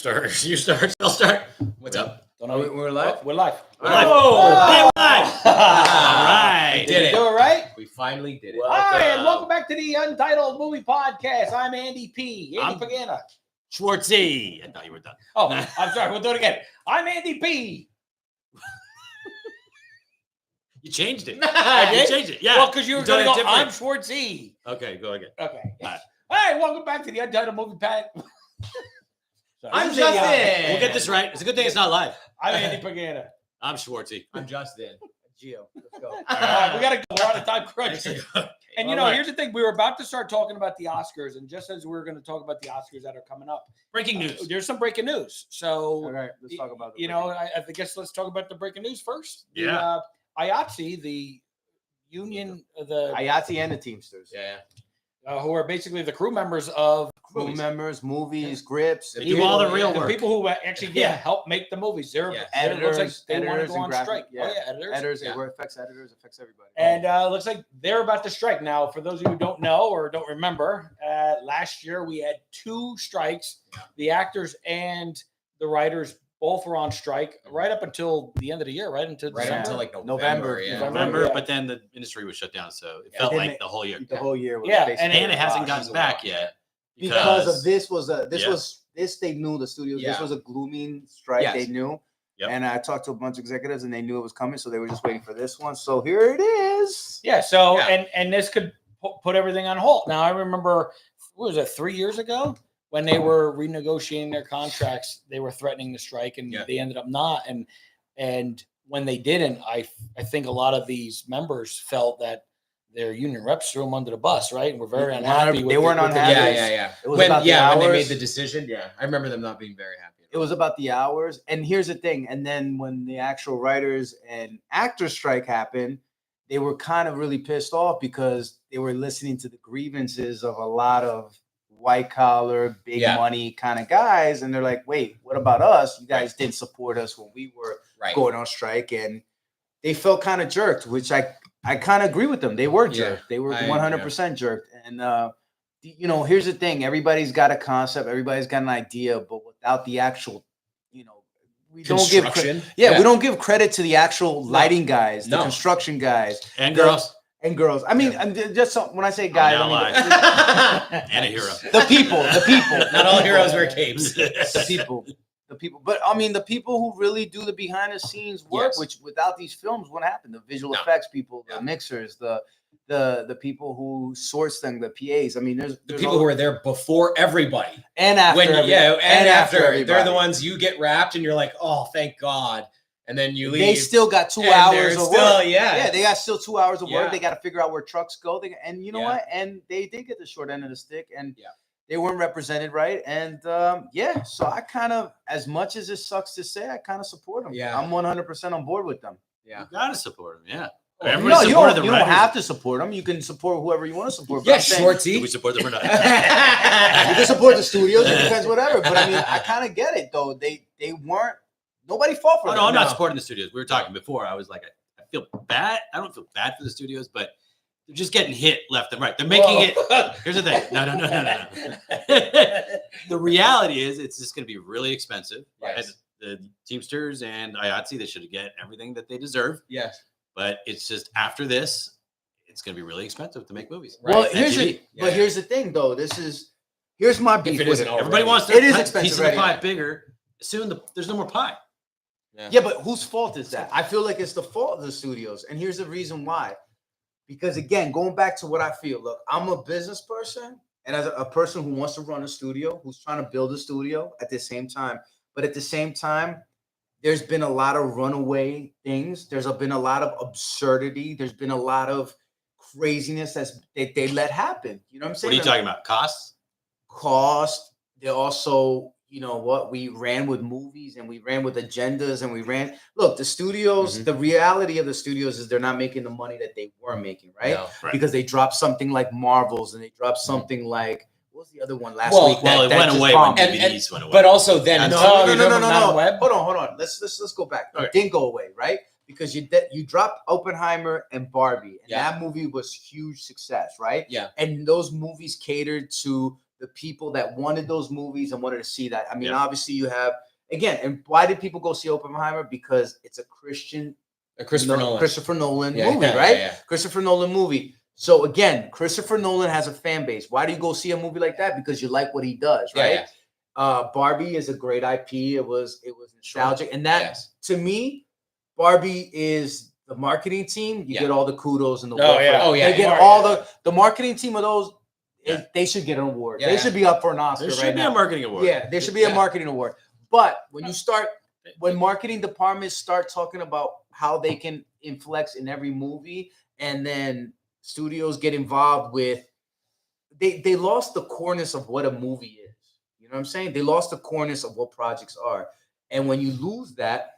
start. You start. I'll start. What's up? Don't know. We're live? Oh, we're live. We're live. Oh! Hey, we're live. All right. Did it. Do it right? We finally did it. Hi, and welcome back to the Untitled Movie Podcast. I'm Andy P. I'm- Andy Pagana. Schwartzy. I thought you were done. Oh, I'm sorry. We'll do it again. I'm Andy P. You changed it. I You did? changed it. Yeah. Well, because you were You've done going to it go, I'm different. Schwartzy. Okay, go again. Okay. All right. Hi, welcome back to the Untitled Movie Podcast. I'm Justin. We'll get this right. It's a good thing it's not live. I'm Andy Pagana. I'm Schwartzy. I'm Justin. Gio. Let's go. All right, we got to go. We're on a time crunch. And you know, All right. here's the thing. We were about to start talking about the Oscars. And just as we were going to talk about the Oscars that are coming up, Breaking news. there's some breaking news. So, All right, let's talk about you know, I guess let's talk about the breaking news first. The, Yeah. IATSE, the union, the IATSE and the Teamsters. Yeah. who are basically the crew members of Crew movies. members, movies, grips, The Do all the real The work. people who actually help make the movies. They're Yeah. it looks like editors, they want to editors go and on graphic, strike. yeah. Oh yeah, editors. editors. Yeah. It affects editors, affects everybody. And it looks like they're about to strike. Now, for those of you who don't know or don't remember, last year we had two strikes. The actors and the writers both were on strike right up until the end of the year, right until Right December. until like November. November. Yeah. November, Yeah. but then the industry was shut down, so it Yeah. felt They like didn't- the whole year. the whole year was Yeah, basically And it hasn't washed. gotten back yet because of this Yeah. they knew the studios. Yeah. This was a glooming strike. Yes. They knew. Yep. And I talked to a bunch of executives, and they knew it was coming, so they were just waiting for this one. So here it is. Yeah. So Yeah. and this could put everything on hold. Now I remember, what was it, 3 years ago when they were renegotiating their contracts, they were threatening to strike, and Yeah. they ended up not. And when they didn't, I think a lot of these members felt that their union reps threw them under the bus, right? And we're very unhappy. They weren't the unhappy. Yeah. It was When about the when they made hours. the decision, yeah. I remember them not being very happy. It was about the hours. And here's the thing. And then when the actual writers and actors strike happened, they were kind of really pissed off because they were listening to the grievances of a lot of white collar, big Yeah. money kind of guys. And they're like, wait, what about us? You guys didn't support us when we were right. going on strike. And they felt kind of jerked, which I kind of agree with them. They were Yeah, jerked. They were I- 100% jerked. And, you know, here's the thing. Everybody's got a concept. Everybody's got an idea, but without the actual, you know, we don't give Construction. yeah, we don't give credit to the actual lighting guys, the No. construction guys, And the- girls and girls. I mean, when I say guys, now I mean and a hero. the people. Not all heroes wear capes. the people. But I mean, the people who really do the behind the scenes work, Yes. which without these films, what happened? The visual No. effects people, the Yeah. mixers, the people who source them, the PAs. I mean, there's The people who were there before everybody. and after And after. They're everybody. the ones you get wrapped and you're like, oh, thank God. And then you leave. They still got 2 and hours they're of still, work. yeah. Yeah, they got still 2 hours of work. Yeah. They got to figure out where trucks go. And you know Yeah. what? And they did get the short end of the stick, and Yeah. they weren't represented right. And yeah, so I kind of, as much as it sucks to say, I kind of support them. Yeah. I'm 100% on board with them. Yeah. You gotta support him, yeah. No, Everybody you supported don't, the you don't writers. have to support them. You can support whoever you want to support. but Yeah, I'm saying- Do we Schwartzy. support them or not? You can support the studios. It depends, whatever. But I mean, I kind of get it though. They weren't. Nobody fought for Oh, them. no, I'm not No. supporting the studios. We were talking before. I was like, I feel bad. I don't feel bad for the studios, but they're just getting hit left and right. They're making it. Here's the thing. No. The reality is, it's just going to be really expensive. Yes. And the Teamsters and IATSE, they should get everything that they deserve. Yes. But it's just after this, it's going to be really expensive to make movies. Right. Well, And here's TV. but here's the thing though. Here's my beef it with isn't it. already. Everybody wants It is their expensive piece of the already. pie bigger. Soon, there's no more pie. Yeah, but whose fault is that? I feel like it's the fault of the studios. And here's the reason why. Because again, going back to what I feel, look, I'm a business person and as a person who wants to run a studio, who's trying to build a studio at the same time. But at the same time, there's been a lot of runaway things. There's been a lot of absurdity. There's been a lot of craziness they let happen. You know what I'm What saying? are you talking about? Costs? Cost. They also, you know what, we ran with movies and we ran with agendas and we ran. Look, the studios, Mhm. the reality of the studios is they're not making the money that they were making, right? No. Right. Because they dropped something like Marvels and they dropped something like, what was the other one last Well, week? Well, it that went just away bombed? when And- DVDs went away. But also then, No, Oh, no, you're no, no, talking no, about no. the web? Hold on. Let's go back. Okay. It didn't go away, right? Because you dropped Oppenheimer and Barbie, and Yeah. that movie was huge success, right? Yeah. And those movies catered to the people that wanted those movies and wanted to see that. I mean, Yeah. obviously you have, again, and why did people go see Oppenheimer? Because it's a Christopher Nolan movie, right? Yeah. Christopher Nolan movie. So again, Christopher Nolan has a fan base. Why do you go see a movie like that? Because you like what he does, right? Barbie is a great IP. It was nostalgic, and that to me, Barbie is the marketing team. You get all the kudos and the they get all the marketing team of those. They should get an award. They should be up for an Oscar right now. There should be a marketing award. Yeah, there should be a marketing award. But when marketing departments start talking about how they can inflex in every movie, and then studios get involved with, they lost the coreness of what a movie is. You know what I'm saying? They lost the coreness of what projects are. And when you lose that,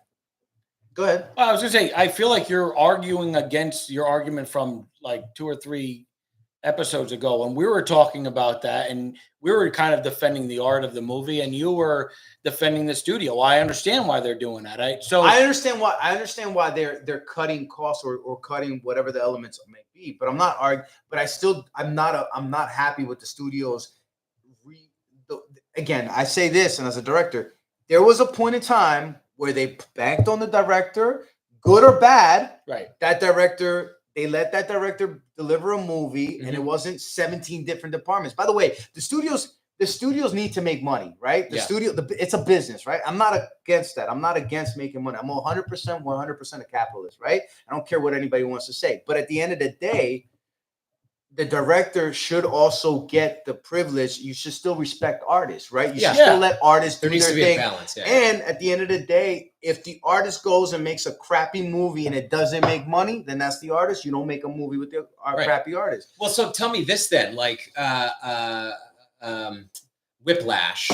go ahead. I was gonna say, I feel like you're arguing against your argument from like 2 or 3 episodes ago when we were talking about that, and we were kind of defending the art of the movie, and you were defending the studio. Well, I understand why they're doing that. I understand why they're cutting costs or cutting whatever the elements may be. But I'm not arguing. But I'm not happy with the studios. Again, I say this, and as a director, there was a point in time where they banked on the director, good or bad. Right. That director. They let that director deliver a movie, and it wasn't 17 different departments. By the way, the studios need to make money, right? It's a business, right? I'm not against that. I'm not against making money. I'm 100% a capitalist, right? I don't care what anybody wants to say. But at the end of the day, the director should also get the privilege. You should still respect artists, right? You should still let artists do their thing. There needs to be a balance. Yeah. And at the end of the day, if the artist goes and makes a crappy movie and it doesn't make money, then that's the artist. You don't make a movie with the crappy artist. Well, so tell me this then, like Whiplash,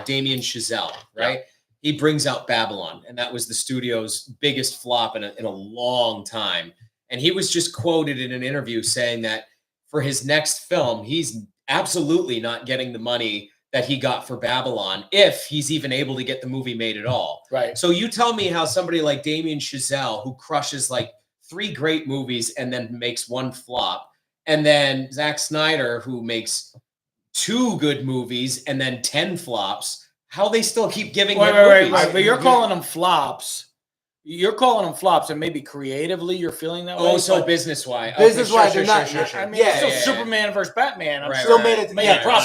Damien Chazelle, right? He brings out Babylon, and that was the studio's biggest flop in a long time. And he was just quoted in an interview saying that for his next film, he's absolutely not getting the money that he got for Babylon, if he's even able to get the movie made at all. Right. So you tell me how somebody like Damien Chazelle, who crushes like 3 great movies and then makes 1 flop, and then Zack Snyder, who makes 2 good movies and then 10 flops, how they still keep giving him movies. Right. But you're calling them flops. You're calling them flops, and maybe creatively you're feeling that way. Oh, so business-wise. Business-wise, they're not. Sure. I mean, it's still Superman versus Batman. I'm still made it.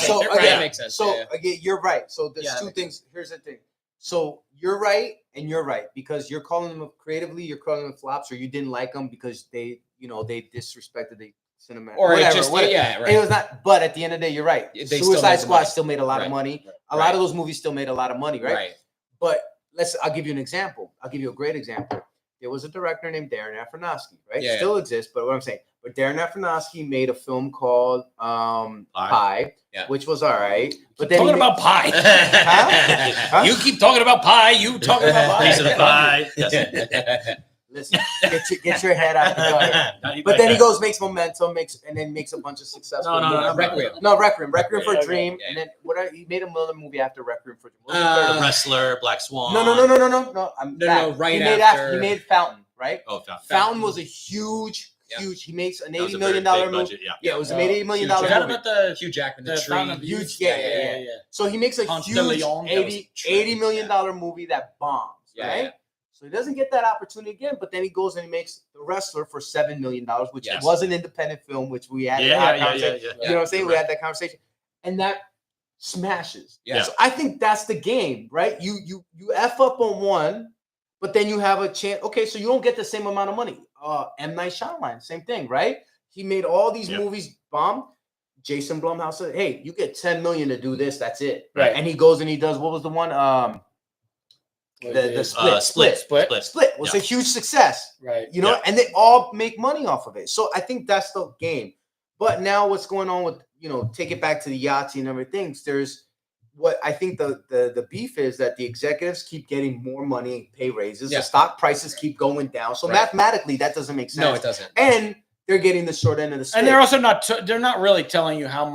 So again, makes sense. So again, you're right. So there's 2 things. Here's the thing. So you're right, and you're right, because you're calling them creatively. You're calling them flops, or you didn't like them because they disrespected the cinema. Or whatever, it just, whatever. It was not. But at the end of the day, you're right. Suicide Squad still made a lot of money. A lot of those movies still made a lot of money, right? But I'll give you an example. I'll give you a great example. There was a director named Darren Aronofsky, right? Still exists, but what I'm saying, but Darren Aronofsky made a film called Pie, which was all right. But then talking about pie. Huh? You keep talking about pie. You talking about pie. Piece of the pie. Yes. Listen, get your head out the gutter. But then he goes, makes Momentum, makes a bunch of successful movies. Requiem for a Dream, and then he made another movie after Requiem for a Dream. The Wrestler, Black Swan. No. Right he made Fountain, right? Oh, Fountain. Fountain was a huge. He makes an $80 million movie. Budget, it was an $80 million movie. Is that about the Hugh Jackman, the tree? Huge, yeah. So he makes a huge $80 million movie that bombs, right? So he doesn't get that opportunity again, but then he goes and he makes The Wrestler for $7 million, which was an independent film, which we had. You know what I'm saying? We had that conversation, and that smashes. So I think that's the game, right? You F up on one, but then you have a chance. Okay, so you don't get the same amount of money. M. Night Shyamalan, same thing, right? He made all these movies bomb. Jason Blumhouse said, "Hey, you get $10 million to do this. That's it." Right. And he goes and he does, what was the one? The Split was a huge success, right? You know, and they all make money off of it. So I think that's the game. But now what's going on with, take it back to the IATSE and everything. There's what I think the beef is that the executives keep getting more money and pay raises. The stock prices keep going down. So mathematically, that doesn't make sense. No, it doesn't. And they're getting the short end of the stick. And they're also they're not really telling you how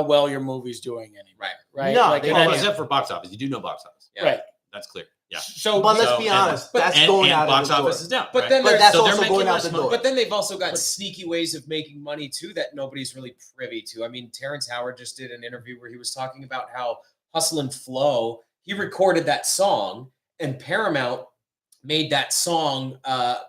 well your movie's doing anymore. Right. No, except for box office. You do know box office. Right. That's clear. Yeah. So, But let's So, be and- honest, that's and, going and out box of the door. office is down. But right? then But there's- that's so they're also making going out less the money. door. But then they've also got sneaky ways of making money too that nobody's really privy to. I mean, Terrence Howard just did an interview where he was talking about how Hustle and Flow, he recorded that song and Paramount made that song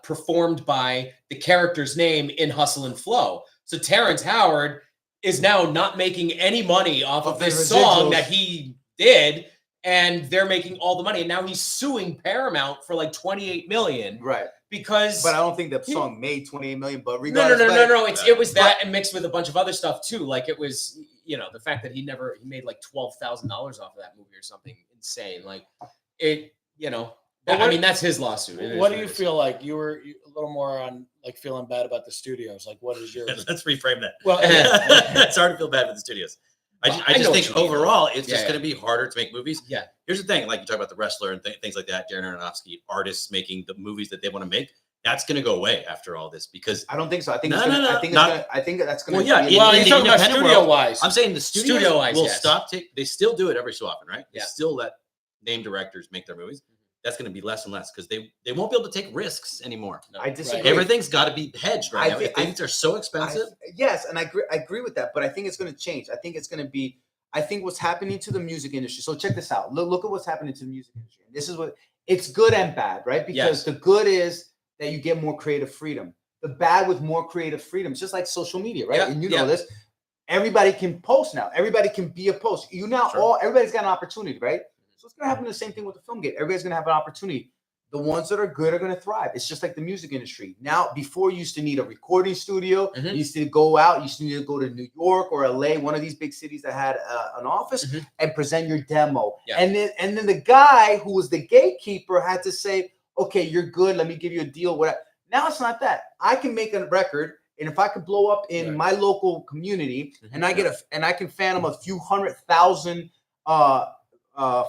performed by the character's name in Hustle and Flow. So Terrence Howard is now not making any money off of Of the this song residuals. that he did, and they're making all the money. And now he's suing Paramount for like 28 million Right. because But I don't think the song made 28 million. But no, regardless, no. It was but- that and mixed with a bunch of other stuff too. Like it was, the fact that he made like $12,000 off of that movie or something insane. Like it, But what- I mean, that's his lawsuit. It is what do it you is. feel like? You were a little more on like feeling bad about the studios. Like, what is your? Let's reframe that. Well, It's hard to feel bad for the studios. Well, I I know just what think you mean, overall, it's Yeah, just yeah. going to be harder to make movies. Yeah. Here's the thing: like you talk about the wrestler and things like that, Darren Aronofsky, artists making the movies that they want to make. That's going to go away after all this because I don't think so. I think No, it's gonna, no, no, I think not- it's gonna, I think that's gonna. Well, yeah, be- in- well, in you're the talking about independent studio world, wise. I'm saying the studios Studio-wise, will yes. stop. They still do it every so often, right? They Yeah. still let name directors make their movies. That's going to be less and less because they won't be able to take risks anymore. I disagree. Right. Everything's got to be hedged right I now. think- Things are so expensive. Yes, and I agree with that, but I think it's going to change. I think it's going to be. I think what's happening to the music industry. So check this out. Look at what's happening to the music industry. This is what it's good and bad, right? Because Yes. the good is that you get more creative freedom. The bad with more creative freedom, it's just like social media, right? Yeah, And you yeah. know this. Everybody can post now. Everybody can be a post. You now Sure. everybody's got an opportunity, right? So it's gonna happen the same thing with the film gate. Everybody's gonna have an opportunity. The ones that are good are going to thrive. It's just like the music industry. Now, before you used to need a recording studio, Mhm. you used to go out, you used to need to go to New York or LA, one of these big cities that had an office, Mhm. and present your demo. Yeah. And then the guy who was the gatekeeper had to say, okay, you're good. Let me give you a deal. Whatever. Now it's not that. I can make a record, and if I could blow up in Right. my local community, Mhm. and I can fan them a few 100,000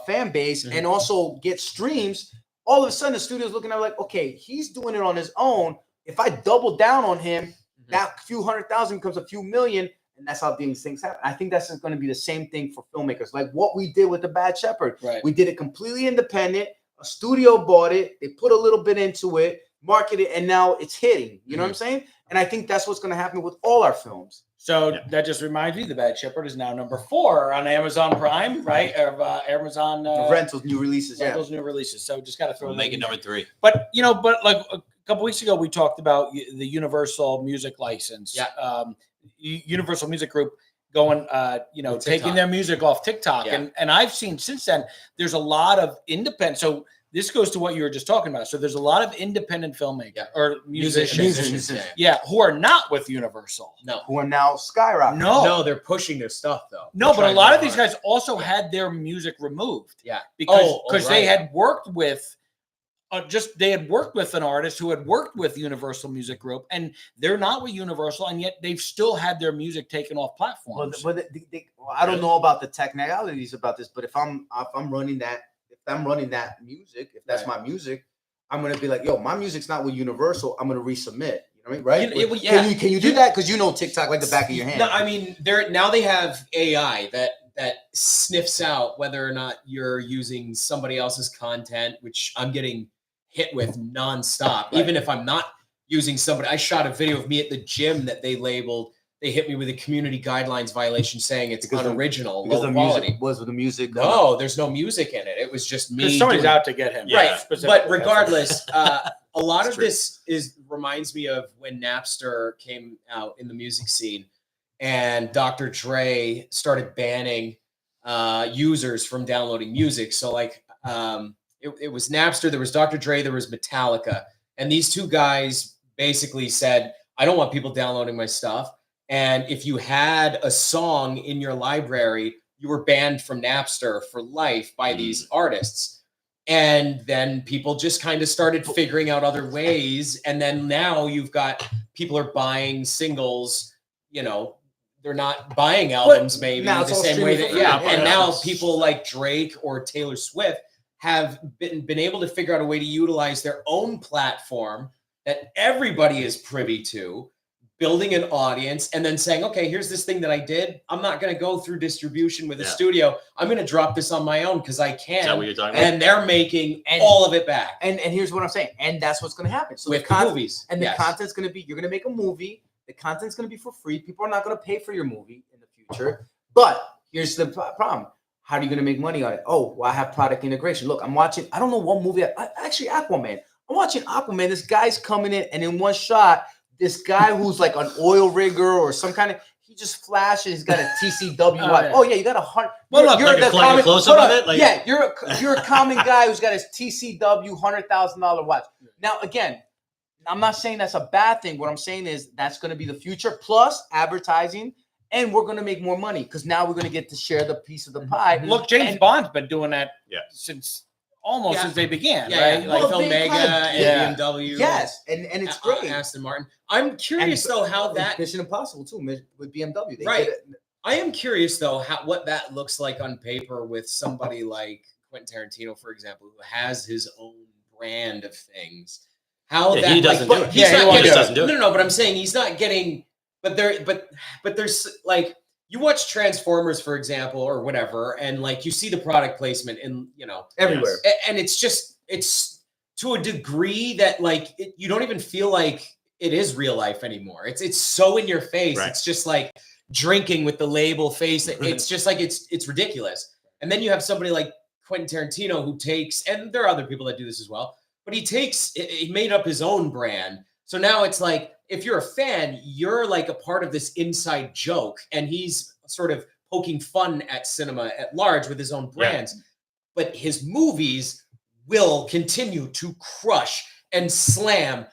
fan base, Mhm. and also get streams. All of a sudden, the studio's looking at it like, okay, he's doing it on his own. If I double down on him, Mhm. that few 100,000 becomes a few million, and that's how these things happen. I think that's going to be the same thing for filmmakers, like what we did with The Bad Shepherd. Right. We did it completely independent. A studio bought it, they put a little bit into it, marketed it, and now it's hitting. You know what I'm saying? And I think that's what's going to happen with all our films. So Yeah. that just reminds me, The Bad Shepherd is now number 4 on Amazon Prime, right? Or Amazon Rentals, new releases, yeah. rentals, new releases. So just got to throw We'll that make it in there. number 3. But like a couple weeks ago, we talked about the Universal Music license. Yeah. Universal Music Group going, With taking TikTok. their music off TikTok, Yeah. and I've seen since then there's a lot of independent. So this goes to what you were just talking about. So there's a lot of independent filmmakers Yeah. or musicians, Musicians. yeah, who are not with Universal. No. Who are now skyrocketing. No, they're pushing their stuff though. No, They're but a trying lot very of these hard. guys also had their music removed Yeah. because Oh, they right. had worked with they had worked with an artist who had worked with Universal Music Group, and they're not with Universal, and yet they've still had their music taken off Well, platforms. I don't know about the technicalities about this, but if I'm running that music, if that's Right. my music, I'm gonna be like, yo, my music's not with Universal. I'm gonna resubmit. You know what I mean? Right? Well, yeah. Can you do that? Because you know TikTok like the back of your hand. No, I mean they have AI that sniffs out whether or not you're using somebody else's content, which I'm getting hit with nonstop. Right. Even if I'm not using somebody, I shot a video of me at the gym that they labeled. They hit me with a community guidelines violation saying it's Because the- unoriginal, because low the quality. music was the music. No, there's no music in it. It was just me. Because somebody's doing- out to get him, Yeah. Right. specifically. But regardless, a lot It's of true. this reminds me of when Napster came out in the music scene, and Dr. Dre started banning users from downloading music. So like it was Napster, there was Dr. Dre, there was Metallica, and these two guys basically said, I don't want people downloading my stuff. And if you had a song in your library, you were banned from Napster for life by these artists. And then people just kind of started figuring out other ways. And then now you've got people are buying singles, they're not buying albums maybe now the it's all same way streaming that, for yeah. free. And Yeah. now people like Drake or Taylor Swift have been able to figure out a way to utilize their own platform that everybody is privy to, building an audience and then saying, okay, here's this thing that I did. I'm not going to go through distribution with a studio. I'm going to drop this on my own because I can. Is that what you're talking about? And they're making all of it back. And here's what I'm saying. And that's what's going to happen. So with the movies. And the content's going to be, you're going to make a movie. The content's going to be for free. People are not going to pay for your movie in the future. But here's the problem. How are you going to make money on it? Oh, well, I have product integration. Look, I'm watching, I don't know what movie, actually Aquaman. I'm watching Aquaman. This guy's coming in and in one shot, this guy who's like an oil rigger or some kind of, he just flashes. He's got a TCW watch. Oh yeah, you got a $100. Well, look, like a common close-up of it. Like, yeah, you're a common guy who's got his TCW $100,000 watch. Now again, I'm not saying that's a bad thing. What I'm saying is that's going to be the future plus advertising, and we're going to make more money because now we're going to get to share the piece of the pie. Look, James Bond's been doing that since they began, right? Yeah. Like Omega and BMW. Yes, and it's great. Aston Martin. I'm curious though how that Mission Impossible too with BMW. Right. I am curious though what that looks like on paper with somebody like Quentin Tarantino, for example, who has his own brand of things. How that he doesn't do it. He's not getting, doesn't do it. No, but I'm saying he's not getting. But there's like. You watch Transformers, for example, or whatever, and like you see the product placement in, everywhere. And it's to a degree that like you don't even feel like it is real life anymore. It's so in your face. Right. It's just like drinking with the label face. It's just like it's ridiculous. And then you have somebody like Quentin Tarantino who takes, and there are other people that do this as well, but he made up his own brand. So now it's like, if you're a fan, you're like a part of this inside joke, and he's sort of poking fun at cinema at large with his own brands. But his movies will continue to crush and slam.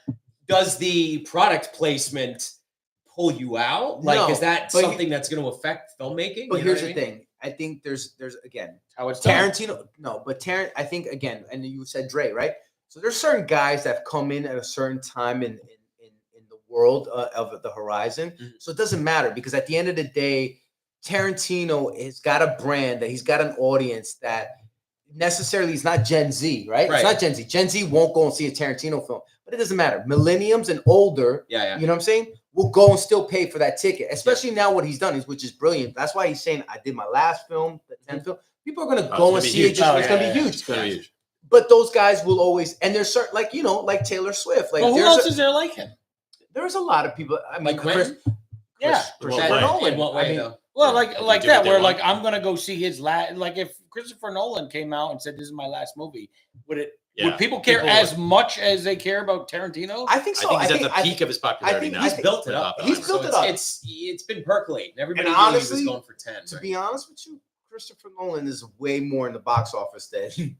Does the product placement pull you out? Like, is that something that's going to affect filmmaking? But here's the thing. I think there's again, how it's Tarantino. No, but I think again, and you said Dre, right? So there's certain guys that come in at a certain time in the world of the horizon. Mm-hmm. So it doesn't matter because at the end of the day, Tarantino has got a brand that he's got an audience that necessarily is not Gen Z, right? It's not Gen Z. Gen Z won't go and see a Tarantino film, but it doesn't matter. Millenniums and older, you know what I'm saying, will go and still pay for that ticket, especially now what he's done, which is brilliant. That's why he's saying, I did my last film, the 10th film. People are going to go and see it. It's going to be huge. It's going to be huge. But those guys will always, and there's certain, like, like Taylor Swift. Like, who else is there like him? There's a lot of people. I mean, like Quentin? Christopher Nolan. In what way, though? Well, like that, where like I'm gonna go see his last. Like if Christopher Nolan came out and said this is my last movie, would people care as much as they care about Tarantino? I think so. I think he's at the peak of his popularity now. He's built it up. He's built it up. It's been percolating. Everybody and knew honestly, he was going for 10. To be honest with you, Christopher Nolan is way more in the box office than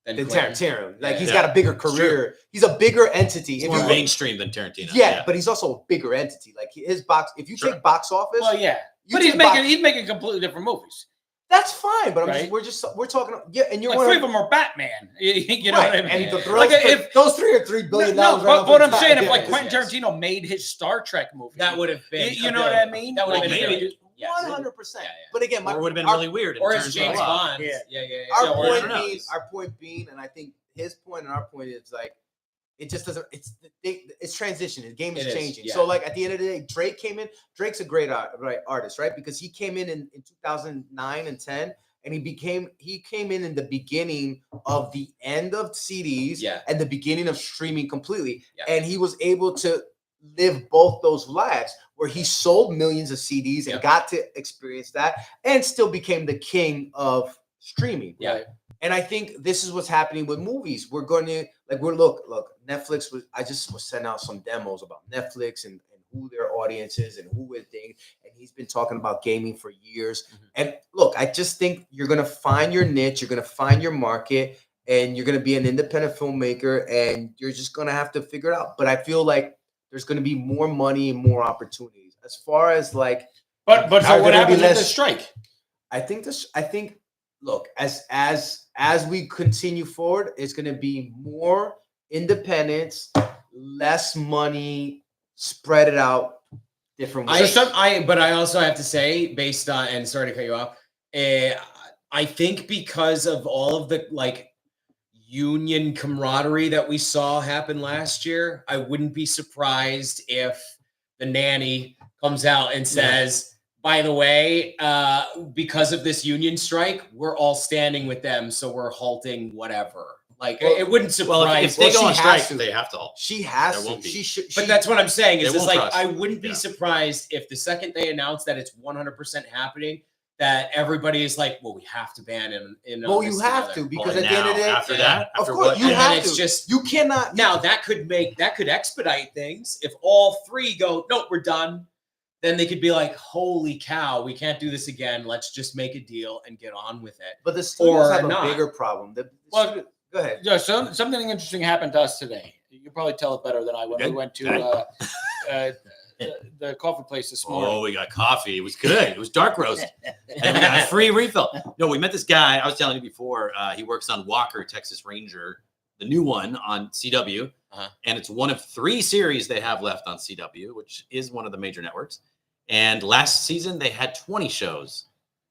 Tarantino. Like he's got a bigger career. He's a bigger entity. He's more mainstream than Tarantino. Yeah, but he's also a bigger entity. Like his box. If you take box office, well, yeah, but he's making completely different movies. That's fine, but we're talking. Yeah, and you're like three of them are Batman. You know what I mean? And if those three are $3 billion. But what I'm saying, if like Quentin Tarantino made his Star Trek movie, that would have been. You know what I mean? That would have been 100%. But again, it would have been really weird. Or it's James Bond. Our point being, and I think his point and our point is like, it just doesn't. It's transition. The game is changing. So like at the end of the day, Drake came in. Drake's a great artist, right? Because he came in 2009 and 10, and he came in the beginning of the end of CDs and the beginning of streaming completely, and he was able to live both those lives where he sold millions of CDs and got to experience that, and still became the king of streaming. Yeah. And I think this is what's happening with movies. We're going to look. Netflix I just was sending out some demos about Netflix and who their audience is and who it thinks. And he's been talking about gaming for years. Mm-hmm. And look, I just think you're going to find your niche. You're going to find your market, and you're going to be an independent filmmaker, and you're just going to have to figure it out. But I feel like there's going to be more money and more opportunities as far as like. But so what happens with the strike? I think look, as we continue forward, it's going to be more independence, less money, spread it out different ways. But I also have to say, based on, and sorry to cut you off, I think because of all of the like union camaraderie that we saw happen last year, I wouldn't be surprised if the nanny comes out and says, by the way, because of this union strike, we're all standing with them, so we're halting whatever. Like, Well, it wouldn't surprise Well, if they Well, go she on strike, has to. they have to all. She has There to. won't be. She should. But that's what I'm saying They is, won't like, cross. I wouldn't be Yeah. surprised if the second they announce that it's 100% happening, that everybody is like, well, we have to ban him. Well, you have to, because Well, at the end of the day, after yeah. that, of after course, what? you And then have it's to. just You cannot. now that could expedite things if all three go, nope, we're done. Then they could be like, holy cow, we can't do this again. Let's just make a deal and get on with it. But the studios or have a not. bigger problem. Well, Go ahead. Yeah, so something interesting happened to us today. You can probably tell it better than I when we Good. went to the coffee place this morning. Oh, we got coffee. It was good. It was dark roast. And we got a free refill. No, we met this guy. I was telling you before. He works on Walker, Texas Ranger, the new one on CW. And it's one of 3 series they have left on CW, which is one of the major networks. And last season, they had 20 shows,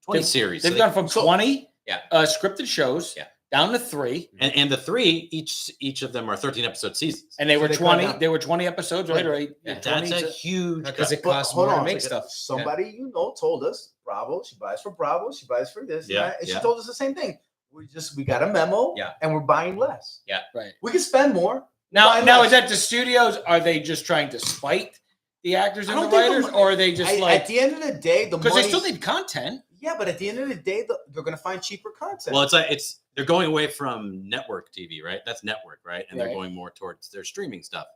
20 series. They've So gone from 20 Yeah. Scripted shows Yeah. down to 3. and the 3, each of them are 13 episode seasons. And they were they cut 20. down. They were 20 episodes, right? Or Yeah, 20 That's a to- huge Because cut. it But costs hold more to on, make like, stuff. Somebody told us Bravo. She buys for Bravo. She buys for this. Yeah, And yeah. she told us the same thing. We got a memo. Yeah. And we're buying less. right. We can spend more. Now, Why now not? is that the studios? Are they just trying to spite the actors I and the don't think the writers, mo- or are they just At like the end of the day, the because they money. still need content? Yeah, but at the end of the day, they're going to find cheaper content. Well, it's they're going away from network TV, right? That's network, right? And Right. they're going more towards their streaming stuff.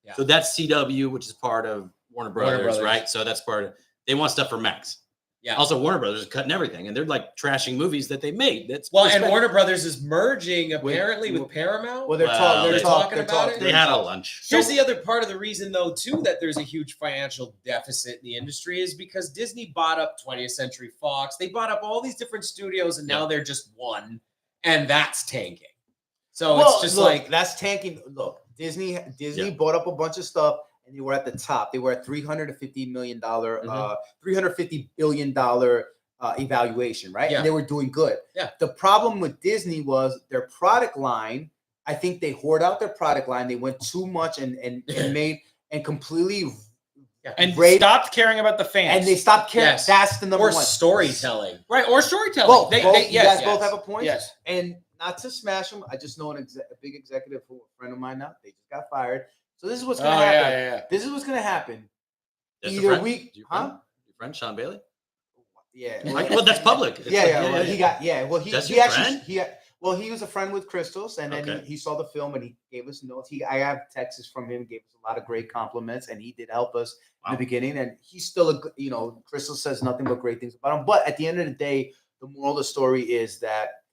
Yeah. So that's CW, which is part of Warner Brothers, Brothers. right? So that's part of. They want stuff for Max. Yeah. Also, Warner Brothers is cutting everything, and they're like trashing movies that they made. That's Well, and respect- Warner Brothers is merging apparently with Paramount. well, they're Well, talking. they're talking about it. They had a lunch. Here's the other part of the reason, though, too, that there's a huge financial deficit in the industry is because Disney bought up 20th Century Fox. They bought up all these different studios, and now they're just one, and that's tanking. So Well, it's just look, like that's tanking. Look, Disney Yeah. bought up a bunch of stuff, and they were at the top. They were at $350 million, $350 billion evaluation, right? Yeah. And they were doing good. Yeah. The problem with Disney was their product line. I think they hoard out their product line. They went too much and made and completely And Rated- stopped caring about the fans. and they stopped caring. Yes. That's the number or one. storytelling. right or storytelling. Both, They, both, they, you yes, guys both yes. have a point. yes. And not to smash them, I just know a big executive, a friend of mine now. They just got fired. So this is what's Oh gonna yeah, happen. yeah, yeah. This is what's gonna happen. That's Either your friend? we- Your huh? friend? Your friend Sean Bailey? Yeah. Well, that's public. It's Yeah, like- yeah. Well, he got well. He That's he your actually friend? he was a friend with Crystals, and then Okay. he saw the film and he gave us notes. I have texts from him, gave us a lot of great compliments, and he did help us in Wow. the beginning. And he's still Crystal says nothing but great things about him. But at the end of the day, the moral of the story is that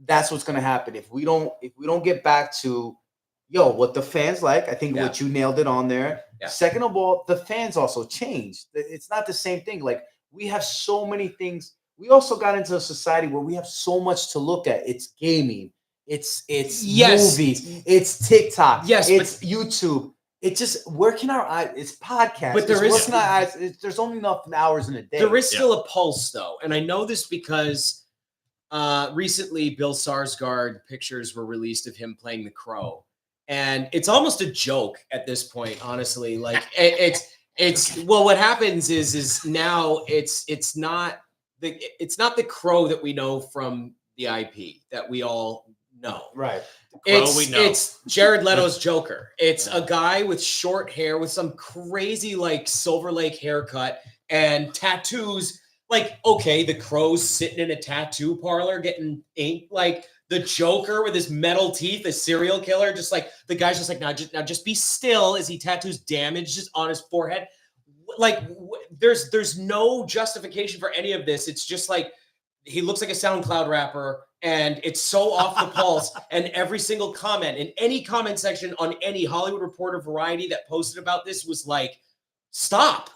that's what's going to happen if we don't get back to what the fans like. I think Yeah. what you nailed it on there. Yeah. Second of all, the fans also changed. It's not the same thing. Like we have so many things. We also got into a society where we have so much to look at. It's gaming, it's Yes. movies, it's TikTok, Yes, it's YouTube. It's just working our eyes. It's podcasts. But there it's is- working our eyes. There's only enough hours in a day. There is still a pulse, though, and I know this because recently Bill Skarsgård pictures were released of him playing the Crow, and it's almost a joke at this point, honestly. Like it's well, what happens is now it's not the Crow that we know from the IP that we all know. right. Crow we know. It's Jared Leto's Joker. It's a guy with short hair with some crazy like Silver Lake haircut and tattoos. Like, okay, the Crow's sitting in a tattoo parlor getting ink. Like the Joker with his metal teeth, a serial killer. Just like the guy's just like, now just be still as he tattoos damage just on his forehead. Like there's no justification for any of this. It's just like he looks like a SoundCloud rapper, and it's so off the pulse. And every single comment in any comment section on any Hollywood Reporter, Variety that posted about this was like, stop.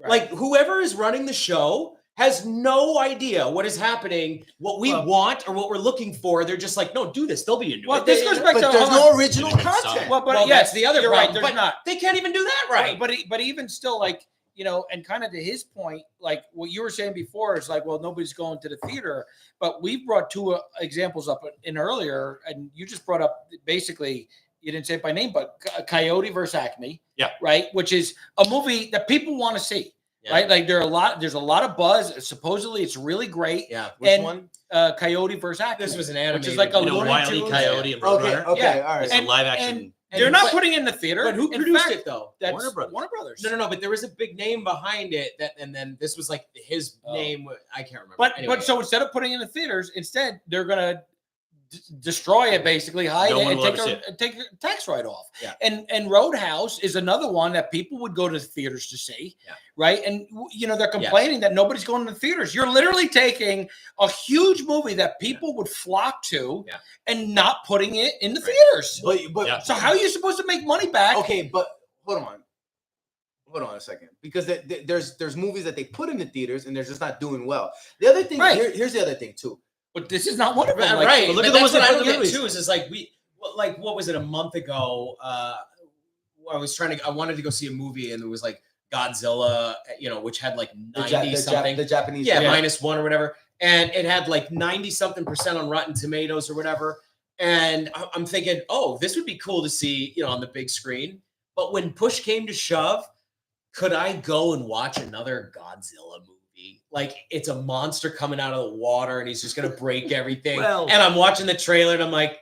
Right. Like whoever is running the show has no idea what is happening, what we want, or what we're looking for. They're just like, no, do this. They'll be into Well, it. this goes back But to there's hold on. no original Didn't even content. sign. Well, Well, yes, that's the other you're problem. right. There's but not. They can't even do that right. But even still, like and kind of to his point, like what you were saying before is like, well, nobody's going to the theater. But we brought 2 examples up in earlier, and you just brought up basically, you didn't say it by name, but Coyote versus Acme. Yeah. Right. Which is a movie that people want to see. Yeah. Right. Like there's a lot of buzz. Supposedly it's really great. Yeah. Which one? Coyote versus Acme. This was an animated. Which is like a You know, Looney Wile E. Tunes. Coyote and Okay, Roadrunner. okay, Yeah. all right. It's a live action. They're not but- putting it in the theater. But who In produced fact, it though? That's Warner Brothers. Warner Brothers. No. But there was a big name behind it. And then this was like his name. I can't remember. But Anyway, so instead of putting it in the theaters, instead they're gonna destroy it, basically hide No it one and will ever see it. take a tax write off. Yeah. And Roadhouse is another one that people would go to the theaters to see. Yeah. Right. And they're complaining that nobody's going to the theaters. You're literally taking a huge movie that people would flock to and not putting it in the theaters. But Yeah. So how are you supposed to make money back? okay, but hold on a second, because there's movies that they put in the theaters and they're just not doing well. The other thing, Right. here's the other thing too. But this is not one of them. right. but look But at the that's ones what they I put don't in the get movies. too. Is what was it a month ago? I wanted to go see a movie and it was like Godzilla, which had like 90 something. The Japanese. Yeah, Yeah. -1 or whatever. And it had like 90 something percent on Rotten Tomatoes or whatever. And I'm thinking, oh, this would be cool to see, on the big screen. But when push came to shove, could I go and watch another Godzilla movie? Like it's a monster coming out of the water and he's just going to break everything. Well- and I'm watching the trailer and I'm like,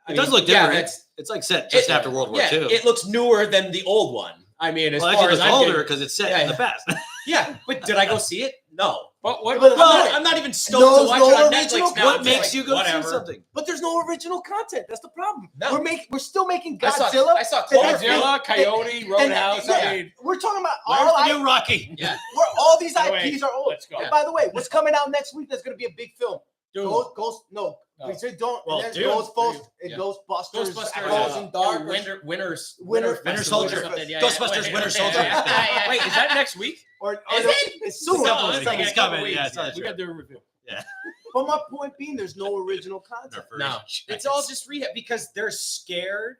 It does look different. Yeah, It's like set just after World War II. It looks newer than the old one. I mean, as Well, far actually, as it's I'm older getting- because it's set Yeah, in the past. yeah, but did I go see it? No. But what? But- I'm not even stoked No, to watch no it on original Netflix now. What It's makes like, you go whatever. see something? But there's no original content. That's the problem. No. We're still making I saw Godzilla. Cloverfield. Godzilla, Coyote, Roadhouse. yeah, I mean, we're talking about Where's the new Rocky? Yeah. all these Oh, IPs wait, are old. let's go. And by the way, what's coming out next week? That's going to be a big film. Dude. No. No. We said don't. Well, There's dude, Ghostbusters, yeah. Ghostbusters, Ghostbusters, Glows in Dark. Winter Winter Soldier. Ghostbusters, Winter Soldier. Wait, is that next week? Or Is no, it? It's soon. No, it's it's like it's a couple coming. weeks. Yeah, it's not We got to do a review. But my point being, there's no original content. No, it's all just rehab because they're scared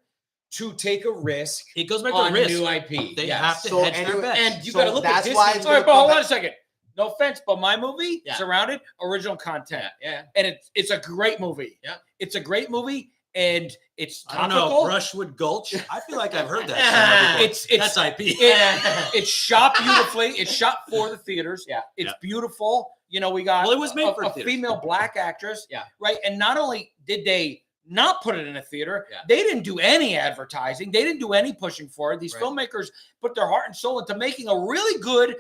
to take a risk It goes back to on risk. new IP. They Yes. have to So hedge their anyway- bets. And you So got to look at that's this. why it's All right, gonna but come hold on back- a second. No offense, but my movie, Yeah. Surrounded, original content. Yeah. And it's a great movie. Yeah. It's a great movie, and it's I don't topical. know. Brushwood Gulch. I feel like I've heard that. somewhere before. It's That's IP. it's shot beautifully. It's shot for the theaters. Yeah. It's Yeah. beautiful. We got Well, it was made for a theaters. female black actress. Yeah. Right. And not only did they not put it in a theater, Yeah. they didn't do any advertising. They didn't do any pushing for it. These Right. filmmakers put their heart and soul into making a really good.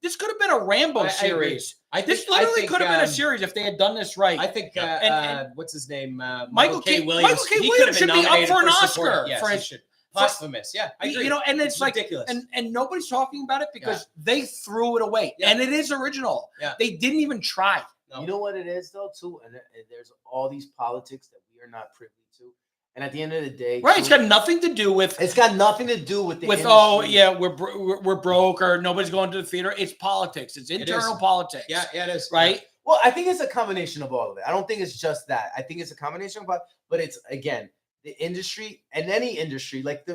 This could have been a Rambo I agree. series. I think This literally could have been a um, series if they had done this right. I think And- what's his name? Michael K. Williams He could Williams have should been be up nominated for an support. Oscar Yes, for he his should. Posthumous. Yeah, I agree. and it's like ridiculous. and nobody's talking about it because they threw it away. Yeah. And it is original. Yeah. They didn't even try. No. You know what it is though, too, and there's all these politics that we are not privy to. And at the end of the day, Right. too, It's got nothing to do with it's got nothing to do with the industry. we're broke or nobody's going to the theater. It's politics. It's internal politics. yeah, it is. Right. Well, I think it's a combination of all of it. I don't think it's just that. I think it's a combination of, but it's again the industry and any industry. Like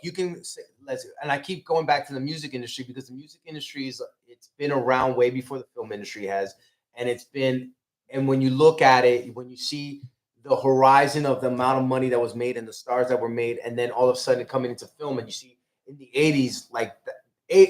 you can say, and I keep going back to the music industry because the music industry it's been around way before the film industry has, and when you look at it, when you see the horizon of the amount of money that was made and the stars that were made, and then all of a sudden coming into film, and you see in the 80s,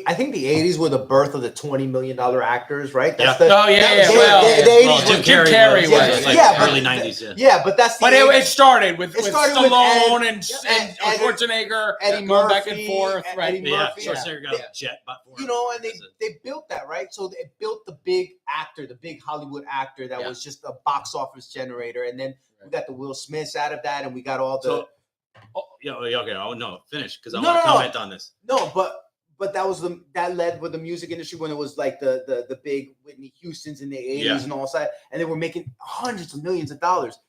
I think the 80s were the birth of the $20 million actors, right? Yeah. Oh yeah, yeah. Well, the 80s Jim was- Carrey was was. like Yeah, but early 90s. Yeah. Yeah, but that's the but 80s. it started with Stallone Ed- and Ed- Schwarzenegger Eddie going Murphy, back and forth, right? Eddie Yeah. Murphy. Schwarzenegger got Yeah. a jet bought for him. You know, and That's it. they built that, right? So they built the big actor, the big Hollywood actor that Yeah. was just a box office generator. And then we got the Will Smiths out of that, and we got all the Okay. Oh no, finish because I No, want to no, no. comment on this. no, but that led with the music industry when it was like the big Whitney Houstons in the 80s Yeah. and all that, and they were making hundreds of millions of dollars.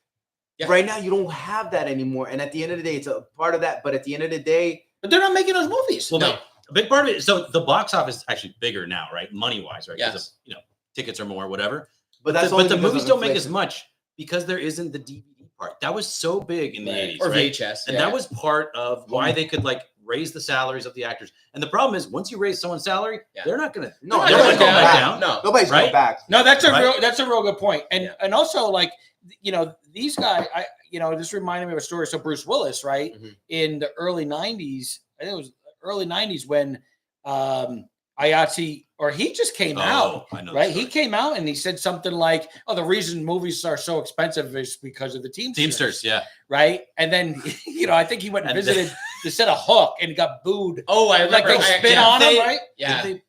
Yeah. Right now, you don't have that anymore. And at the end of the day, it's a part of that. But at the end of the day, But they're not making those movies. Well, No. no, a big part of it. So the box office is actually bigger now, right? Money wise, right? 'Cause Yes. of, tickets are more, whatever. but that's But only the because movies of don't make as inflation. much because there isn't the DVD part. That was so big in the Right. 80s, Or right? VHS. And yeah. that was part of why they could raise the salaries of the actors. And the problem is once you raise someone's salary, Yeah. they're not gonna No, they're nobody's not gonna going go back back. down. No. Nobody's going Right? back. No, that's a Right? real good point. And Yeah. and also these guys, this reminded me of a story. So Bruce Willis, right, in the early 90s, I think it was early 90s when IATSE, or he just came out, right? He came out and he said something like, "Oh, the reason movies are so expensive is because of the Teamsters." Yeah. Right. And then, I think he went and visited the set of Hook and got booed. Oh, I like remember. they spit on him, right? Yeah. Did they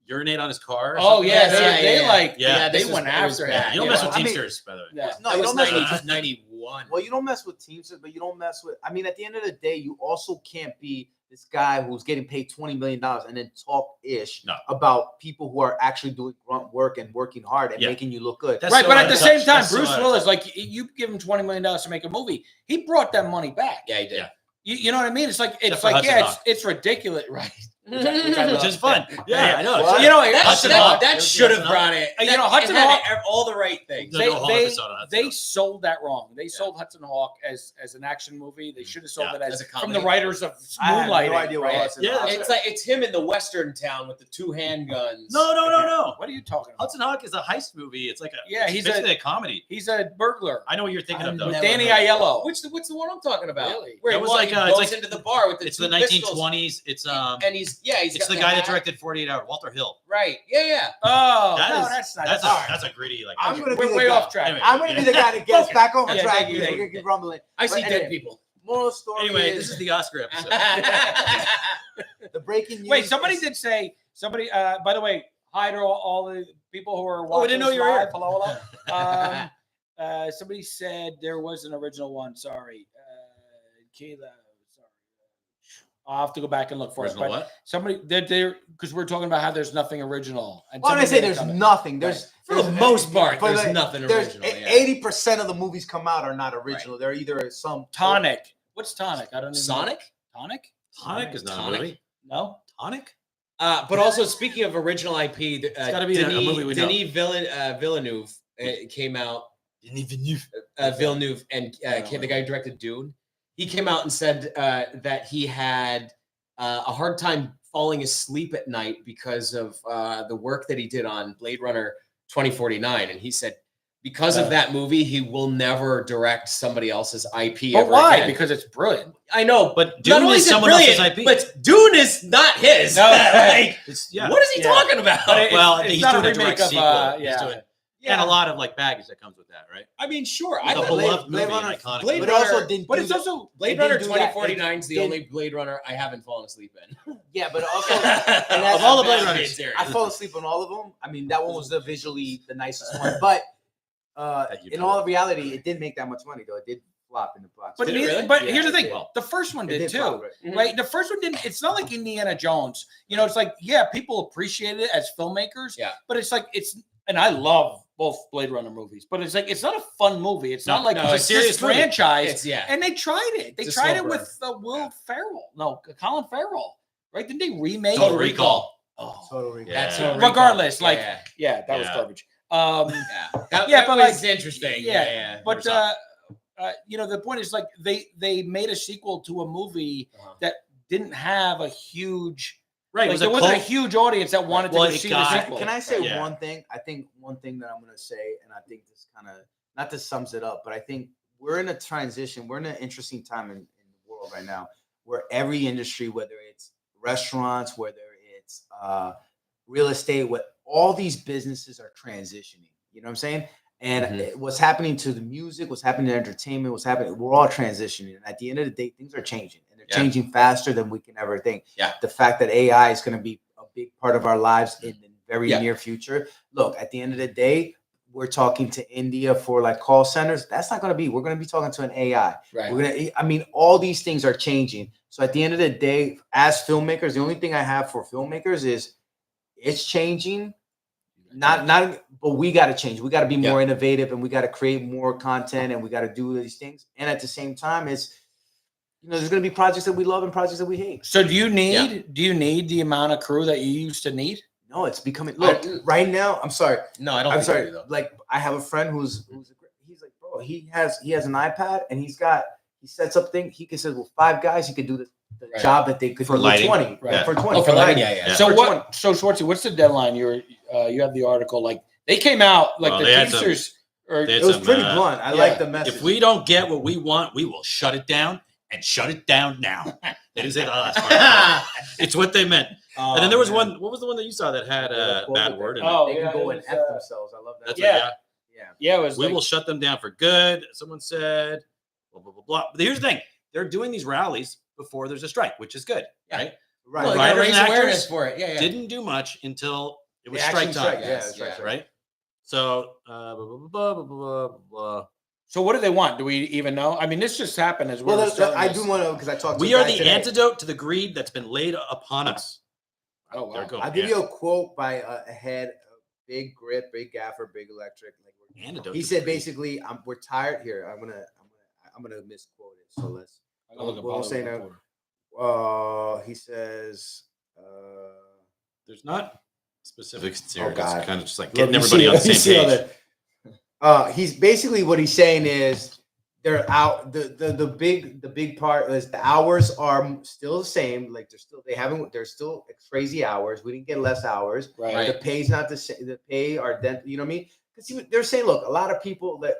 urinate on his car? Oh, yeah. They They went after him. You don't mess with Teamsters, by the way. Yeah. No, That you was don't mess with 91. Well, you don't mess with Teamsters, but you don't mess with. I mean, at the end of the day, you also can't be this guy who's getting paid $20 million and then talk about people who are actually doing grunt work and working hard and making you look good. But at the same time, Bruce Willis, like, you give him $20 million to make a movie, he brought that money back. Yeah, he did. Yeah. You know what I mean? It's like it's ridiculous, right? Which is fun. Yeah, I know. Well, that should have brought it. Hudson Hawk, all the right things. They sold that wrong. They sold Hudson Hawk as an action movie. They should have sold it as a comedy. From the writers of Moonlight. No idea what it's him in the Western town with the 2 handguns. No. What are you talking about? Hudson Hawk is a heist movie. It's like he's basically a comedy. He's a burglar. I know what you're thinking of, though. With Danny Aiello. What's the one I'm talking about? Really? Where it was like goes into the bar with the it's two the pistols. 1920s. It's it's the guy that directed 48 Hours, Walter Hill. Right. Yeah. Oh, that's not. That's a gritty like. I'm gonna be way off track. Anyway, I'm gonna be the guy that gets back on track. Thank you. We're gonna keep rumbling. I see dead people. Moral story. Anyway, is, this is the Oscar episode. the breaking news. Wait, somebody did say by the way, hi to all the people who are watching. We didn't know you were here. Hello. Somebody said there was an original one. Sorry. Kayla. Sorry. I'll have to go back and look for it. But somebody there because we're talking about how there's nothing original. And I say there's nothing. There's for the most part, there's nothing original. 80% of the movies come out are not original. They're either some Tonic. What's Tonic? I don't even Sonic? know. Tonic? Tonic is not a movie. No? Tonic? But also, speaking of original IP, it's got to be a movie we know. Denis Villeneuve came out. Villeneuve and the guy who directed Dune. He came out and said that he had a hard time falling asleep at night because of the work that he did on Blade Runner 2049. And he said because of that movie, he will never direct somebody else's IP. But ever why? again. Because it's brilliant. I know, but Dune is someone else's IP. But Dune is not his. No, what is he talking about? He's doing a direct sequel. He's doing. And a lot of like baggage that comes with that, right? I mean, sure. I beloved movie, iconic. Blade Runner, but it's also Blade Runner 2049 is the only Blade Runner I haven't fallen asleep in. Yeah, but also of all the Blade Runners, I fall asleep on all of them. I mean, that one was visually the nicest one, but in all reality, it didn't make that much money though. It did flop in the box. But here's the thing: the first one did too, flop, right? The first one didn't. It's not like Indiana Jones. It's like people appreciate it as filmmakers. Yeah, but it's like and I love both Blade Runner movies, but it's like it's not a fun movie. It's not like it's a serious franchise. And they tried it. They tried it with Colin Farrell, right? Didn't they remake Total Recall? Oh, Total Recall. Yeah. Regardless, that was garbage. That was interesting. But the point is like they made a sequel to a movie that didn't have a huge. Right, there wasn't a huge audience that wanted to see the sequel. Can I say one thing? I think one thing that I'm going to say, and I think this kind of, not to sums it up, but I think we're in a transition. We're in an interesting time in the world right now where every industry, whether it's restaurants, whether it's real estate, all these businesses are transitioning. You know what I'm saying? And what's happening to the music, what's happening to entertainment, we're all transitioning. And at the end of the day, things are changing. Changing faster than we can ever think. Yeah. The fact that AI is going to be a big part of our lives in the very near future. Look, at the end of the day, we're talking to India for like call centers. That's not going to be. We're going to be talking to an AI. Right. All these things are changing. So at the end of the day, as filmmakers, the only thing I have for filmmakers is it's changing. But we got to change. We got to be more innovative, and we got to create more content, and we got to do these things. And at the same time, there's going to be projects that we love and projects that we hate. So do you need the amount of crew that you used to need? No, it's becoming right now. I'm sorry. No, I don't. I'm sorry. Like I have a friend who's he's like, bro, he has an iPad and he sets up things. He can say, well, 5 guys, he could do the job that they could for do lighting. 20. Right. For 20. For lighting, yeah. So Schwartzy, what's the deadline? You have the article. Like they came out like the Teamsters. Or They had It was some, pretty blunt. I like the message. if we don't get what we want, we will shut it down and shut it down now. They didn't say the last part. It's what they meant. And then there was one. What was the one that you saw that had a bad word in it? Oh, They can yeah, go it and was, F themselves. I love that. That's yeah. what, Yeah, it was we like, will shut them down for good. Someone said, blah, blah, blah, blah. But here's the thing. They're doing these rallies before there's a strike, which is good, right? Right. Well, The they gotta writers raise and awareness actors for it. Yeah, yeah. didn't do much until it was The strike action time. strike, yeah, that's yeah. Right? So, blah, blah, blah, blah, blah, blah. so what do they want? Do we even know? I mean, this just happened as Well, we're starting I this. do want to, because I talked to We a are guy the today. antidote to the greed that's been laid upon us. Oh, wow. They're going, I'll give you a quote by a head, a big grip, big gaffer, big electric. Like Antidote he to said, the greed. basically, we're tired here. I'm gonna misquote it. So let's. I'm gonna look at We'll say Bollywood now. Reporter. He says. There's not specifics here. God. It's kind of just like Look, getting you everybody see- on the you same see all page. that. He's basically what he's saying is they're out. The big part is the hours are still the same. Like they're still crazy hours. We didn't get less hours. Right. The pay's not the same. The pay are you know what I mean? Because they're saying, look, a lot of people that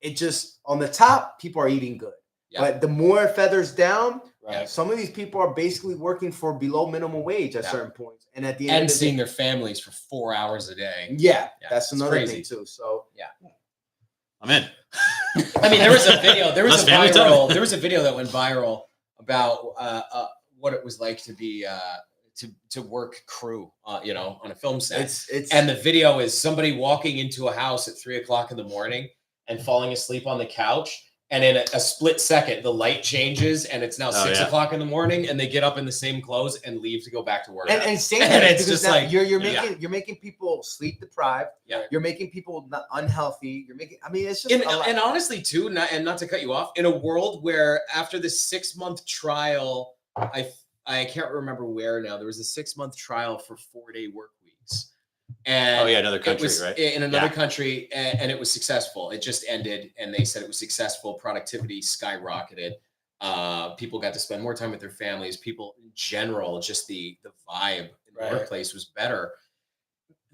it just on the top, people are eating good. Yeah. But the more it feathers down, Right. some of these people are basically working for below minimum wage at Yeah. certain points. And at the end And of the seeing day, their families for 4 hours a day. yeah, Yeah, that's it's another crazy. thing too. So I'm in. I mean, there was a video. There was Less a family time. viral. There was a video that went viral about what it was like to be to work crew, on a film set. it's And the video is somebody walking into a house at 3:00 in the morning and falling asleep on the couch. And in a split second, the light changes and it's now 6:00 in the morning, and they get up in the same clothes and leave to go back to work. and same And thing, it's because just now like- you're making people sleep deprived. Yeah. You're making people not unhealthy. It's just And, a lot. and honestly, too, not to cut you off, in a world where after the 6-month trial, I can't remember where now, there was a 6-month trial for 4-day work weeks. And Oh, yeah, another it country, was right? in another Yeah. country, and it was successful. It just ended, and they said it was successful. Productivity skyrocketed. People got to spend more time with their families. People in general, just the vibe in the Right. workplace was better.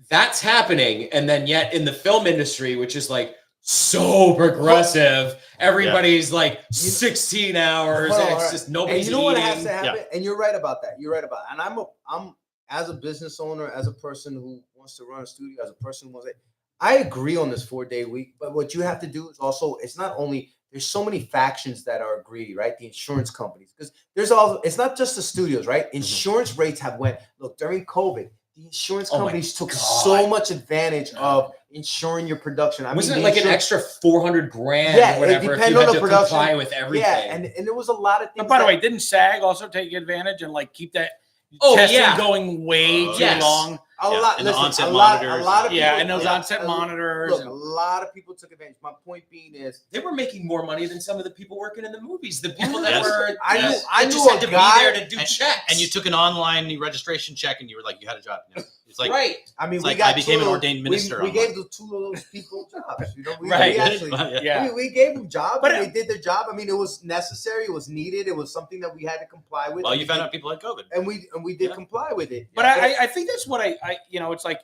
That's happening, and then yet in the film industry, which is like so progressive, everybody's like 16 hours, Hold on, and all it's right. just And nobody's you know what eating. has to happen? And you're right about that. You're right about it. And I'm as a business owner, as a person who wants to run a studio, as a person who wants to, I agree on this 4-day week. But what you have to do is also, it's not only there's so many factions that are greedy, right? The insurance companies, because it's not just the studios, right? Insurance rates have went, look, during COVID, the insurance Oh my companies took God. so much advantage of insuring your production. I Wasn't mean, it like an insurance- extra $400,000 Yeah, it or whatever if depended you had on to the production. comply with everything? Yeah, and there was a lot of things. But by the that- way, didn't SAG also take advantage and like keep that Oh, testing yeah. going way too Yes. long? A Yeah, lot, and the listen, onset a lot monitors of and- people, Yeah, and those a lot- onset monitors. Look, a and- lot of people took advantage. My point being is, They were making more money than some of the people working in the movies. The people that Yes. were, I Yes. knew just a had to guy, be there to do And- checks. And you took an online registration check, and you were like, you had a job. You know? It's like, right. I mean, It's we like got I became two an of ordained those- minister We online. gave the two of those people jobs. We Right. actually, Yeah. we gave them jobs, But and they did their job. I mean, it was necessary. It was needed. It was something that we had to comply with. Well, and you we found did- out people had COVID. and we did Yeah. comply with it. But I think that's what I it's like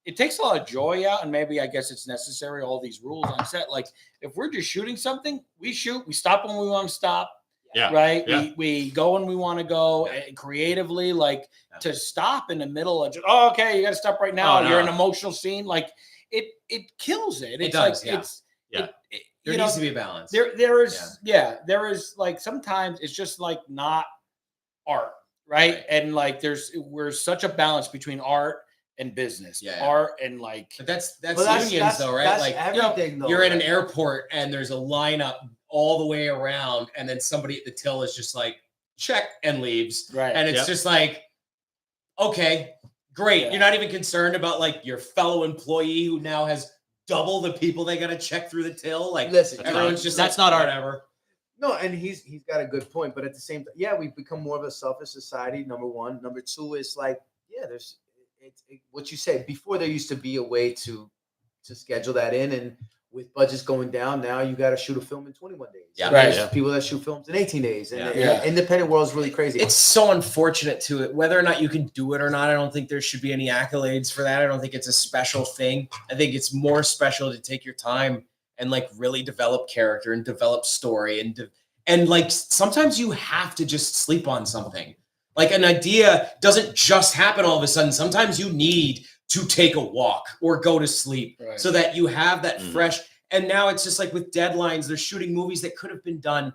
it takes a lot of joy out, and maybe I guess it's necessary, all these rules on set. Like if we're just shooting something, we shoot, we stop when we want to stop. Yeah. Right. Yeah. We go when we want to go, Yeah. and creatively, like Yeah. to stop in the middle of just, okay, you got to stop right now. Oh, no. You're in an emotional scene. Like it kills it. It's does, like, yeah. it's, Yeah. There you needs know, to be a balance. there is like sometimes it's just like not art, right? Right. And like we're such a balance between art and business, Yeah. art and like But that's Well, unions though, right? That's Like everything, though. you're in an right? airport and there's a lineup all the way around, and then somebody at the till is just like check and leaves, right. and it's Yep. just like, okay, great. Yeah. You're not even concerned about like your fellow employee who now has double the people they got to check through the till. Like Listen, That's everyone's not- just that's like, not art. whatever. No, and he's got a good point, but at the same time, yeah, we've become more of a selfish society. Number one, number two is like, yeah, what you said before. There used to be a way to schedule that in, and with budgets going down, now you got to shoot a film in 21 days. Yeah. And there's Right. people that shoot films in 18 days. And Yeah. the independent world is really crazy. It's so unfortunate to it. Whether or not you can do it or not, I don't think there should be any accolades for that. I don't think it's a special thing. I think it's more special to take your time and like really develop character and develop story and like sometimes you have to just sleep on something. Like an idea doesn't just happen all of a sudden. Sometimes you need to take a walk or go to sleep so that you have that fresh. And now it's just like with deadlines, they're shooting movies that could have been done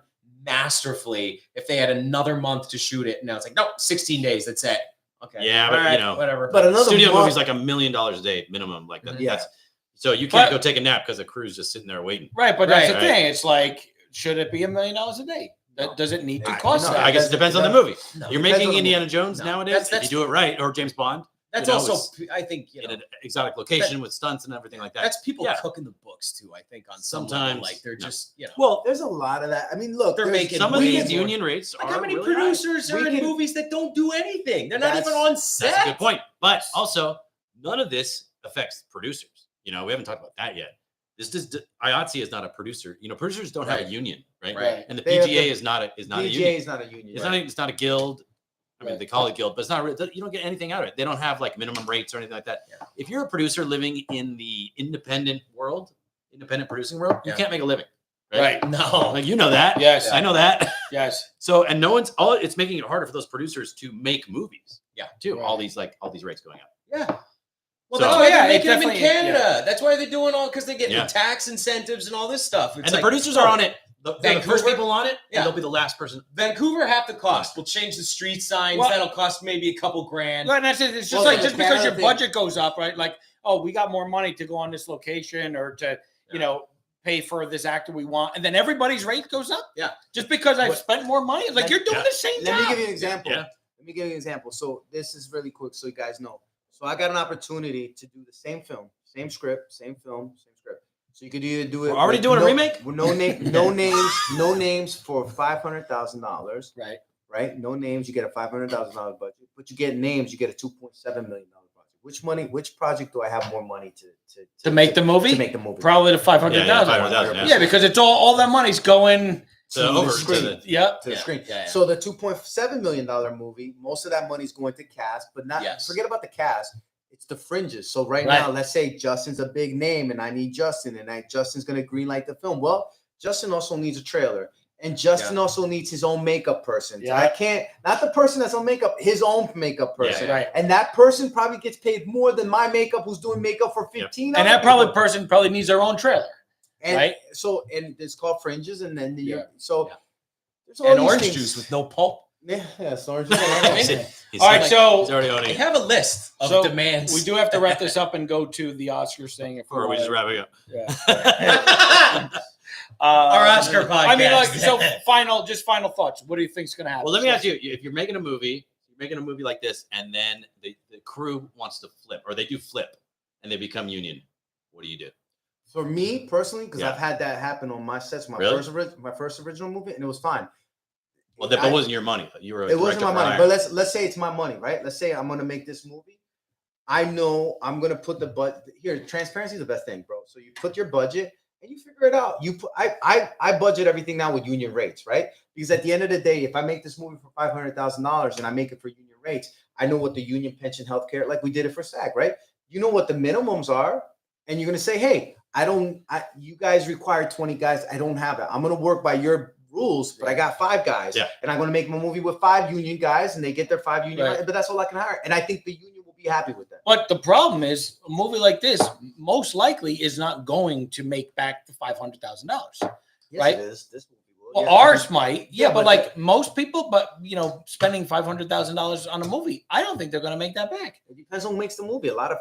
masterfully if they had another month to shoot it. And now it's like, no, 16 days. That's it. Okay. Yeah, but you know, whatever. But another studio month- movie's like $1 million a day minimum. Like that, Yeah. that's so you can't But- go take a nap because the crew's just sitting there waiting. Right, but that's Right. the thing. It's like, should it be $1 million a day? Does it need to cost no, that? I guess it depends on the movie. No. You're Depends making on the Indiana movie. Jones No, nowadays. that's- if you do it right, or James Bond, That's you know, also, I think, in an exotic location with stunts and everything like that. that's people Yeah. cooking the books too. I think on some Sometimes, level, like they're no. just, you know. Well, There's a lot of that. I mean, look, They're there's- making some of way these more. union rates Like are how many really high. producers are We in can- movies that don't do anything? They're not That's- even on set. That's a good point. But also, none of this affects producers. You know, we haven't talked about that yet. This is IATSE is not a producer. You know, producers don't have a Right. union, right? Right. And the They have PGA the- is not a PGA union. is not a union. It's not. It's not a guild. I mean, Right. they call it guild, but it's not. You don't get anything out of it. They don't have like minimum rates or anything like that. Yeah. If you're a producer living in the independent world, independent producing world, you Yeah. can't make a living. Right. No. Like you know that. Yes. I know that. Yes. So and no one's all. It's making it harder for those producers to make movies. Yeah. Too. Right. All these rates going up. Yeah. Well, So- that's why Yeah, they're it making them in definitely- Canada. That's why they're doing all because they're getting Yeah. the tax incentives and all this stuff. It's And the like, producers are on it. They're the first Vancouver? people on it, Yeah. and they'll be the last person. Vancouver, half the cost. We'll change the street signs. Well- That'll cost maybe a couple grand. Right, and that's it. It's just Well, like the just because Canada your thing- budget goes up, right? Like, oh, we got more money to go on this location or to, you know, pay for this actor we want, and then everybody's rate goes up. Yeah. Just because I've What- spent more money, like you're doing Yeah. the same Let me job. give you an example. Yeah. Let me give you an example. So this is really quick, so you guys know. So I got an opportunity to do the same film, same script, same film, same script. So you could either do it. We're already with doing a no- remake? with no name, no names, no names for $500,000. Right. Right? No names, you get a $500,000 budget, but you get names, you get a $2.7 million project. Which project do I have more money To make the movie, to make the movie? probably the 500,000. Yeah, 500,000, Yeah, because it's all that money's going. So To the over screen. to the Yep. To the Yeah, screen. yeah, yeah. So the $2.7 million movie, most of that money is going to cast, but not Yes. forget about the cast. It's the fringes. So right, Right. now, let's say Justin's a big name, and I need Justin, and Justin's going to greenlight the film. Well, Justin also needs a trailer, and Justin also needs his own makeup person. Yeah. I can't, not the person that's on makeup, his own makeup person. Right. And that person probably gets paid more than my makeup, who's doing makeup for 15. And other that probably people. person probably needs their own trailer. And right. So, and it's called fringes, and then Yeah. so. Yeah. There's all And these orange things. juice with no pulp. Yeah, it's orange juice. He's All right, like- so he's already I owning it. have a list of So, demands. we do have to wrap this up and go to the Oscars thing. If Or we just wrapping up. Yeah. Our Oscar podcast. I mean, like, so final thoughts. What do you think's going to happen? Well, let me ask you: if you're making a movie like this, and then the crew wants to flip, or they do flip, and they become union, what do you do? For me personally, because Yeah. I've had that happen on my sets, my Really? first original movie, and it was fine. Well, that wasn't your money. You were. A It wasn't director my for money, hire. but let's say it's my money, right? Let's say I'm gonna make this movie. I know I'm gonna put the budget here. Transparency is the best thing, bro. So you put your budget and you figure it out. You put I budget everything now with union rates, right? Because at the end of the day, if I make this movie for $500,000 and I make it for union rates, I know what the union pension healthcare, like we did it for SAG, right? You know what the minimums are, and you're gonna say, hey, you guys require 20 guys. I don't have it. I'm gonna work by your rules, but I got 5 guys, Yeah. and I'm gonna make my movie with 5 union guys, and they get their 5 union, Right. but that's all I can hire, and I think the union will be happy with that. But the problem is, a movie like this most likely is not going to make back the $500,000. Yes, Right? it is. This movie will. Well, Yeah. ours might, Yeah, but but like most people, but spending $500,000 on a movie, I don't think they're going to make that back. It depends on who makes the movie. A lot of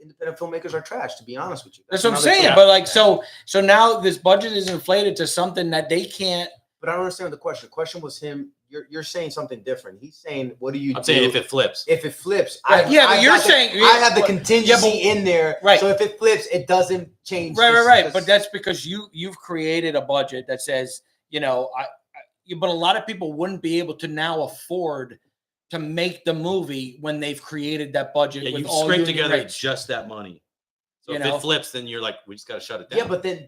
independent filmmakers are trash, to be honest with you. That's what I'm another saying. thing. But like, so now this budget is inflated to something that they can't. But I don't understand the question. The question was him. You're saying something different. He's saying, "What do you I'm do saying if it flips. if it flips?" Right. Yeah, but I've you're got the- saying- I have the but- contingency in there, Right. So if it flips, it doesn't change. Right. But that's because you've created a budget that says, but a lot of people wouldn't be able to now afford to make the movie when they've created that budget. Yeah, with you've all scraped union together rates. just that money. So if it flips, then you're like, we just got to shut it down. Yeah, but then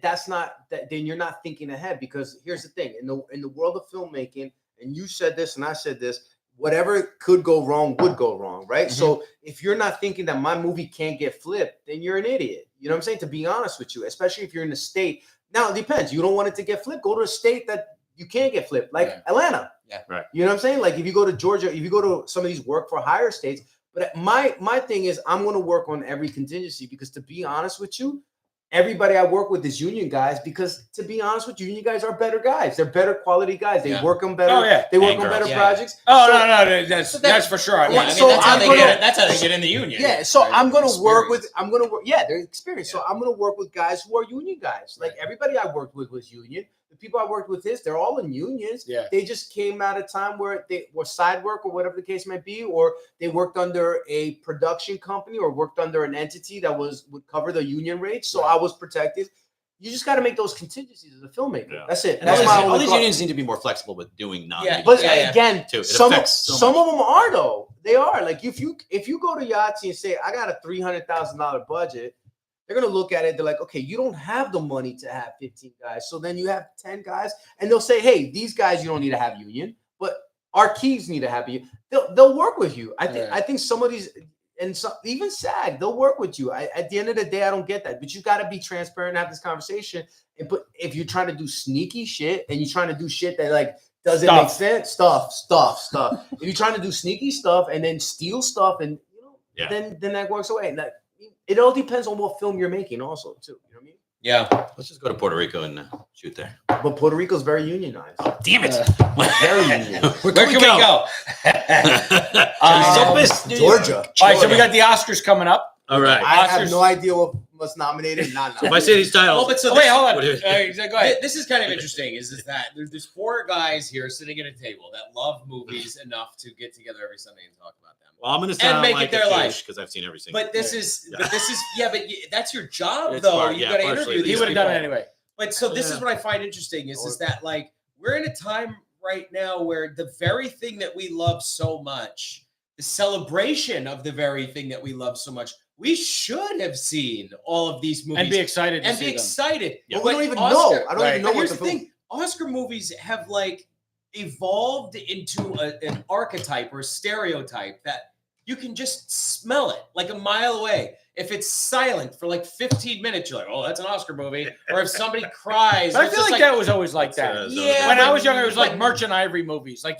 then you're not thinking ahead, because here's the thing, in the world of filmmaking, and you said this and I said this, whatever could go wrong would go wrong, right? Mm-hmm. So if you're not thinking that my movie can't get flipped, then you're an idiot. You know what I'm saying? To be honest with you, especially if you're in a state. Now it depends. You don't want it to get flipped, go to a state that you can't get flipped, like Atlanta. Yeah, right. You know what I'm saying? Like if you go to Georgia, if you go to some of these work for hire states. But my thing is, I'm going to work on every contingency, because to be honest with you, everybody I work with is union guys, because to be honest with you, union guys are better guys. They're better quality guys. They work on better. Oh, yeah. They work on better projects. Oh, So- no, that's for sure. I mean, so that's how I'm they gonna- that's how they get in the union. Yeah, so Right? I'm gonna work Experience. with. They're experienced. So I'm gonna work with guys who are union guys. Like everybody I worked with was union. The people I worked with they're all in unions. Yeah. They just came at a time where they were side work or whatever the case might be, or they worked under a production company or worked under an entity that would cover the union rates. So I was protected. You just got to make those contingencies as a filmmaker. Yeah. That's it. And That's my all only these thought. unions need to be more flexible with doing non. But Yeah. again, Too. It some affects so of much. them are though. They are. Like if you go to IATSE and say I got a $300,000 budget, they're gonna look at it. They're like, okay, you don't have the money to have 15 guys, so then you have 10 guys, and they'll say, hey, these guys you don't need to have union, but our keys need to have you. They'll work with you. I think some of these. And so, even SAG, they'll work with you. At the end of the day, I don't get that. But you got to be transparent and have this conversation. And if you're trying to do sneaky shit and you're trying to do shit that like doesn't make sense, stuff. If you're trying to do sneaky stuff and then steal stuff, and then that works away. And it all depends on what film you're making, also too. You know what I mean? Yeah. Let's just go to Puerto Rico and shoot there. But Puerto Rico's very unionized. Damn it! Very unionized. Where can we go? So pissed. Georgia. All right, so we got the Oscars coming up. All right. I have Oscars. no idea what was nominated. Not So if I say these titles, Well, but so Wait, hold on. What do you- Go ahead. This is kind of interesting. Is that there's four guys here sitting at a table that love movies enough to get together every Sunday and talk about them. well, I'm going to sound make it like their a life. because I've seen every single. But this is, that's your job, It's though. part- You yeah, got to partially. interview He these would have done it people. anyway. But so this is what I find interesting is that like we're in a time right now where the very thing that we love so much, the celebration of the very thing that we love so much, we should have seen all of these movies And be excited to and see be them. excited. Yeah. But we don't But even Oscar- know. I don't even know But what here's the the film. thing: Oscar movies have like evolved into an archetype or a stereotype that you can just smell it like a mile away. If it's silent for like 15 minutes, you're like, "Oh, that's an Oscar movie." Or if somebody cries, But I it's feel just like that was always like that. Yeah, When I but- was younger, it was like but- Merchant Ivory movies. Like,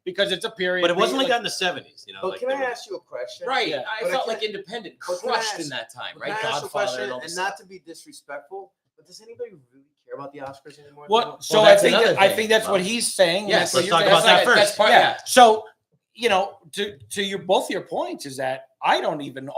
because it's a period. But it wasn't like piece, that in the 70s. You know, But like can they I were- ask you a question? right. Yeah. I But I felt can't- like independent but can I crushed ask- in that time, But right? can I ask you a Godfather question, and all and this not stuff. to be disrespectful, but does anybody really care about the Oscars anymore? What? So Well, I that's think another I thing. think that's what he's saying. and Yes, that's what let's you're talk saying. about that That's first. part, yeah. So to your both your points is that I didn't even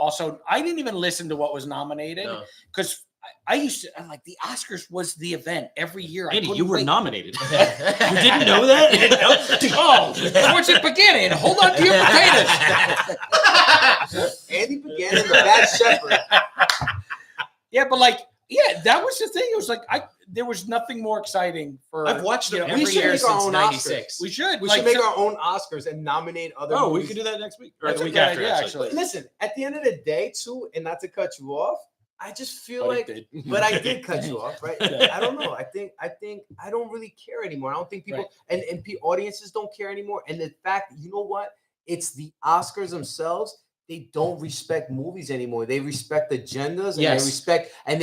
listen to what was nominated No. because I used to. I'm like, the Oscars was the event every year. I Andy, couldn't you were wait. nominated. You didn't know that? You didn't know? Oh, where's it beginning? Hold on to your potatoes. Andy Buchanan, the bad shepherd. Yeah, but that was the thing. It was like there was nothing more exciting for. I've watched them know, we every should year make our since own '96. We should. We like, should make so- our own Oscars and nominate other Oh, we movies. could do that next week. Or That's the a week good after, idea, actually. actually. Listen, at the end of the day, too, and not to cut you off, I just feel But it like, did. but I did cut you off, right? I don't know. I think I don't really care anymore. I don't think people Right. and audiences don't care anymore. And the fact, you know what? It's the Oscars themselves. They don't respect movies anymore. They respect agendas and Yes. they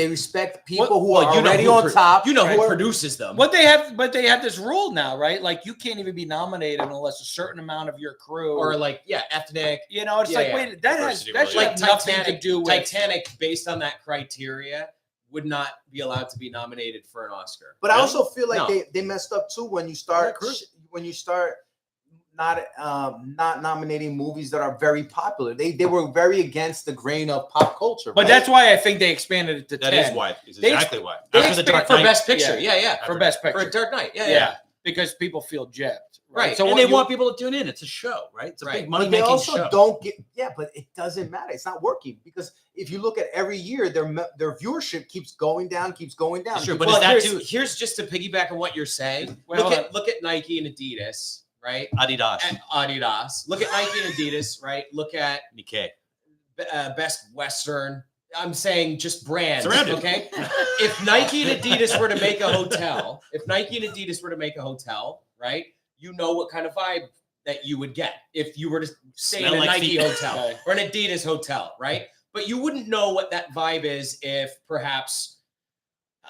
respect people who Well, are you know already who on pro- top. You know who who are- produces them. But they have this rule now, right? Like you can't even be nominated unless a certain amount of your crew Or like, ethnic. you know, it's Yeah, like, yeah. wait, that Diversity should rule, have nothing to do with Titanic, based on that criteria, would not be allowed to be nominated for an Oscar. But I Really? also feel like No. they messed up too when you start not nominating movies that are very popular. They were very against the grain of pop culture. But right? that's why I think they expanded it to That 10. is why. It's They- exactly why. they After the Dark for Knight. Best Picture. Yeah. for Best For Picture. Dark Knight. Yeah, Yeah. because people feel gypped. Right. So and what they you- want people to tune in. It's a show, right? It's a Right. big money But they making also show. don't get but it doesn't matter. It's not working because if you look at every year, their viewership keeps going down. Sure, but Well, is that here's, too here's just to piggyback on what you're saying. Wait, look hold at Nike and Adidas, right? Adidas? And Adidas. Look at Nike and Adidas, right? Look at Nikkei. Best Western, I'm saying just brands. Surrounded. Okay. If Nike and Adidas were to make a hotel, right? You know what kind of vibe that you would get if you were to stay Smell in a like Nike feet. hotel Right. or an Adidas hotel, right? But you wouldn't know what that vibe is if perhaps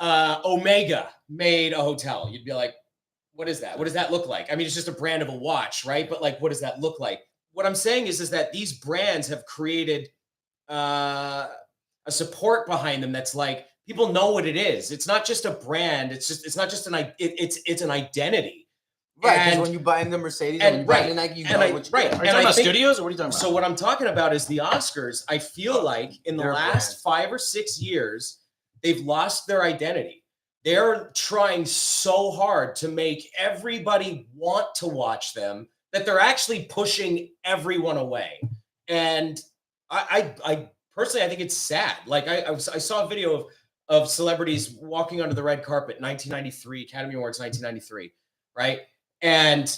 Omega made a hotel. You'd be like, what is that? What does that look like? I mean, it's just a brand of a watch, right? But like, what does that look like? What I'm saying is that these brands have created a support behind them that's like people know what it is. It's not just a brand. It's not just it's an identity. Right, because And- when you buy in the Mercedes and or when you buy right, in the Nike, you and know I- what you right. get. Are you And talking I about think- studios or what are you talking about? So what I'm talking about is the Oscars. I feel like in the They're a last 5 or 6 years, they've lost their identity. They're trying so hard to make everybody want to watch them that they're actually pushing everyone away. And I personally, I think it's sad. Like I saw a video of celebrities walking onto the red carpet, 1993 Academy Awards, 1993, right? And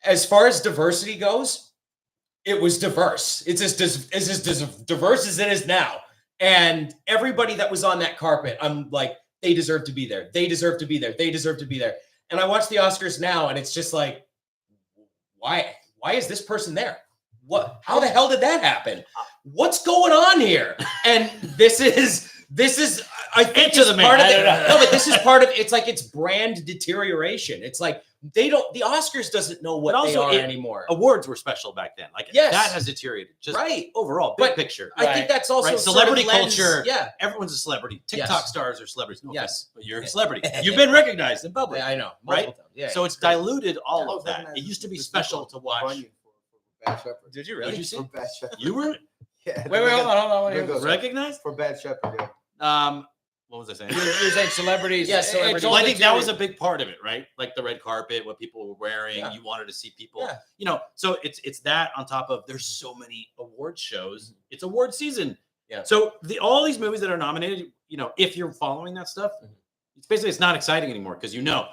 as far as diversity goes, it was diverse. It's as diverse as it is now. And everybody that was on that carpet, I'm like, they deserve to be there. They deserve to be there. They deserve to be there. And I watch the Oscars now, and it's just like, why is this person there? How the hell did that happen? What's going on here? And this is I think Answer the man. part of I it. don't know. No, but this is part of it's like it's brand deterioration. It's like the Oscars doesn't know what But they also are it- anymore. Awards were special back then. Like Yes. that has deteriorated. Just Right. overall, big But picture. I Right. think that's also Right. sort Celebrity of lens- culture. Yeah. Everyone's a celebrity. TikTok Yes. stars are celebrities. No Yes. offense, but you're a celebrity. You've been recognized in public. I know. Right? Multiple times. Yeah. So it's crazy. diluted all Yeah. of that. It used to be special to watch. Bunyan for Bad Shepherd. Did you Did really? you see? For Bad Shepherd. You were Yeah, Wait, hold on. I wanna hear Big this. up. recognized? For Bad Shepherd, yeah. What was I saying? You're saying celebrities. Yeah, it's celebrities. all Well, I think that was a material. big part of it, right? Like the red carpet, what people were wearing. Yeah. You wanted to see people, Yeah. you know. So it's that on top of there's so many award shows. It's award season. Yeah. So all these movies that are nominated, you know, if you're following that stuff, it's not exciting anymore because we know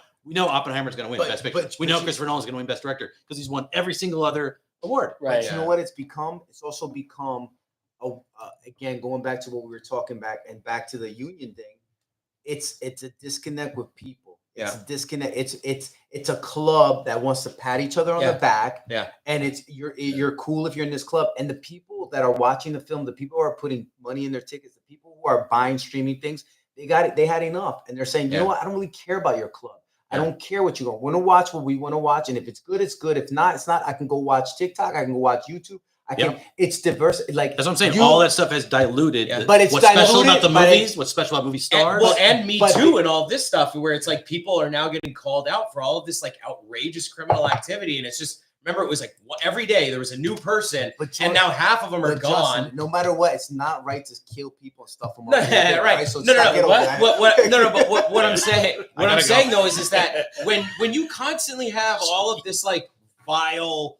Oppenheimer's going to win But- Best Picture. but- We know but you- Christopher Nolan's going to win Best Director because he's won every single other award. Right. But you know what it's become? It's also become, again, going back to what we were talking back to the union thing. It's a disconnect with people. It's Yeah. a disconnect. It's a club that wants to pat each other on Yeah. the back. Yeah. And you're cool if you're in this club. And the people that are watching the film, the people who are putting money in their tickets, the people who are buying streaming things, they got it. They had enough, and they're saying, you Yeah. know what? I don't really care about your club. I Yeah. don't care what you want to watch. What we want to watch, and if it's good, it's good. If not, it's not. I can go watch TikTok. I can go watch YouTube. I can. Yep. It's diverse. Like That's what I'm saying. you- All that stuff has diluted. Yeah. But it's what's special about diluted, the but movies. What's special about movie stars. And Me But- Too and all this stuff where it's like people are now getting called out for all of this like outrageous criminal activity. And it's just, remember, it was like every day there was a new person But and now half of them are but Justin, gone. no matter what, it's not right to kill people and stuff them No, up. right. So No, stop, get over that. but what I'm saying, what I'm gotta go. saying though is that when you constantly have all of this like vile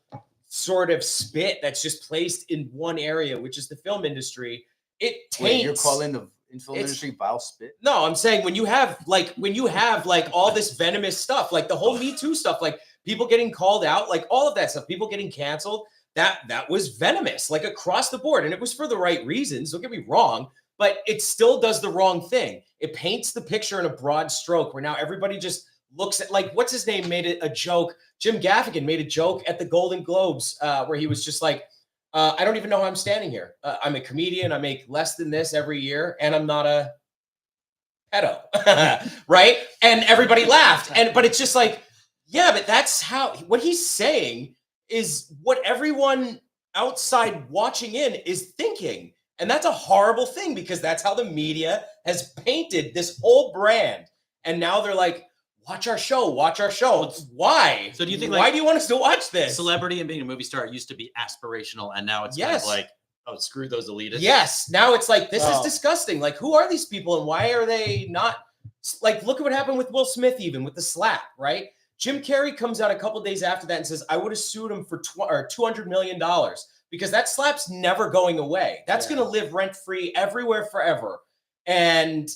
sort of spit that's just placed in one area, which is the film industry, it taints. Wait, you're calling the film It's- industry vile spit? No, I'm saying when you have like all this venomous stuff, like the whole Me Too stuff, like people getting called out, like all of that stuff, people getting canceled, that was venomous, like across the board. And it was for the right reasons, don't get me wrong, but it still does the wrong thing. It paints the picture in a broad stroke where now everybody just looks at, like, what's his name made it a joke. Jim Gaffigan made a joke at the Golden Globes where he was just like, I don't even know how I'm standing here. I'm a comedian. I make less than this every year, and I'm not a pedo, right? And everybody laughed. But it's just like, yeah, but that's how, what he's saying is what everyone outside watching in is thinking. And that's a horrible thing because that's how the media has painted this whole brand. And now they're like, watch our show. Why? So do you think, why like, do you want us to watch this? celebrity and being a movie star used to be aspirational, and now it's kind Yes. of like, oh, screw those elitists. Yes. Now it's like, this is Wow. disgusting. Like, who are these people and why are they not? Like, look at what happened with Will Smith, even with the slap, right? Jim Carrey comes out a couple days after that and says, I would have sued him for $200 million because that slap's never going away. That's Yeah. going to live rent free everywhere forever. And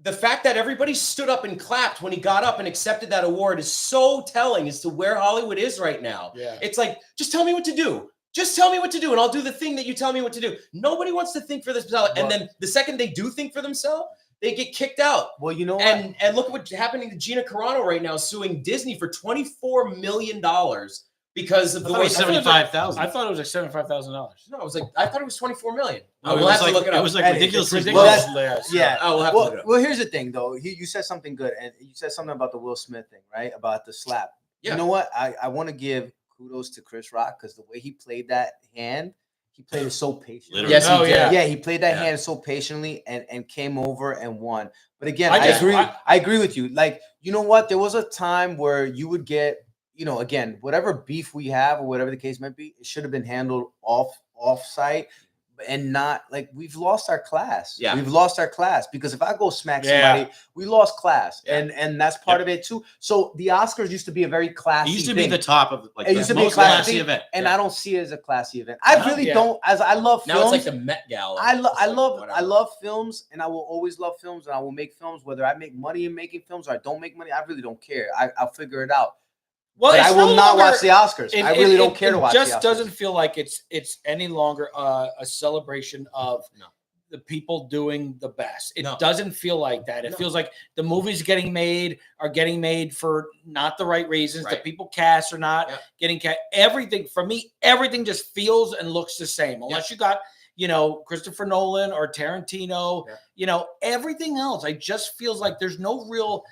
the fact that everybody stood up and clapped when he got up and accepted that award is so telling as to where Hollywood is right now. Yeah. It's like, just tell me what to do. Just tell me what to do, and I'll do the thing that you tell me what to do. Nobody wants to think for themselves, and then the second they do think for themselves, they get kicked out. Well, you know what? And look at what's happening to Gina Carano right now, suing Disney for $24 million because of the way 75,000. I thought it was like $75,000. No, it was like I thought it was $24 million. Oh, we'll have to look it up. It was like Hey, ridiculously it's low. ridiculous. Yeah. Oh, we'll have to look it up. Well, here's the thing, though. You said something good, and you said something about the Will Smith thing, right? About the slap. Yeah. You know what? I want to give kudos to Chris Rock because the way he played that hand, he played it so patiently. Literally. Yes, he Oh, did. yeah. Yeah, he played that Yeah. hand so patiently and came over and won. But again, I I just- agree. I- I agree with you. Like, you know what? There was a time where you would get, you know, again, whatever beef we have or whatever the case might be, it should have been handled off site and not like we've lost our class. Yeah. We've lost our class because if I go smack Yeah. somebody, we lost class. Yeah. And that's part of it too. So the Oscars used to be a very It classy used to be thing. the top of like It the used to be a most classy classy thing, event. and Yeah. I don't see it as a classy event. I No? really Yeah. don't. As I love Now films, it's like the Met Gala. I It's like love whatever. films, and I will always love films, and I will make films whether I make money in making films or I don't make money. I really don't care. I'll figure it out. Well, But I it's will no not longer- watch the Oscars. I really don't care to watch It the just Oscars. doesn't feel like it's any longer a celebration of No. the people doing the best. It No. doesn't feel like that. It No. feels like the movies getting made are getting made for not the right reasons. The Right. people cast are not Yep. getting cast. Everything for me, everything just feels and looks the same. Unless you got, you know, Christopher Nolan or Tarantino, Yeah. you know, everything else. I just feels like there's no real,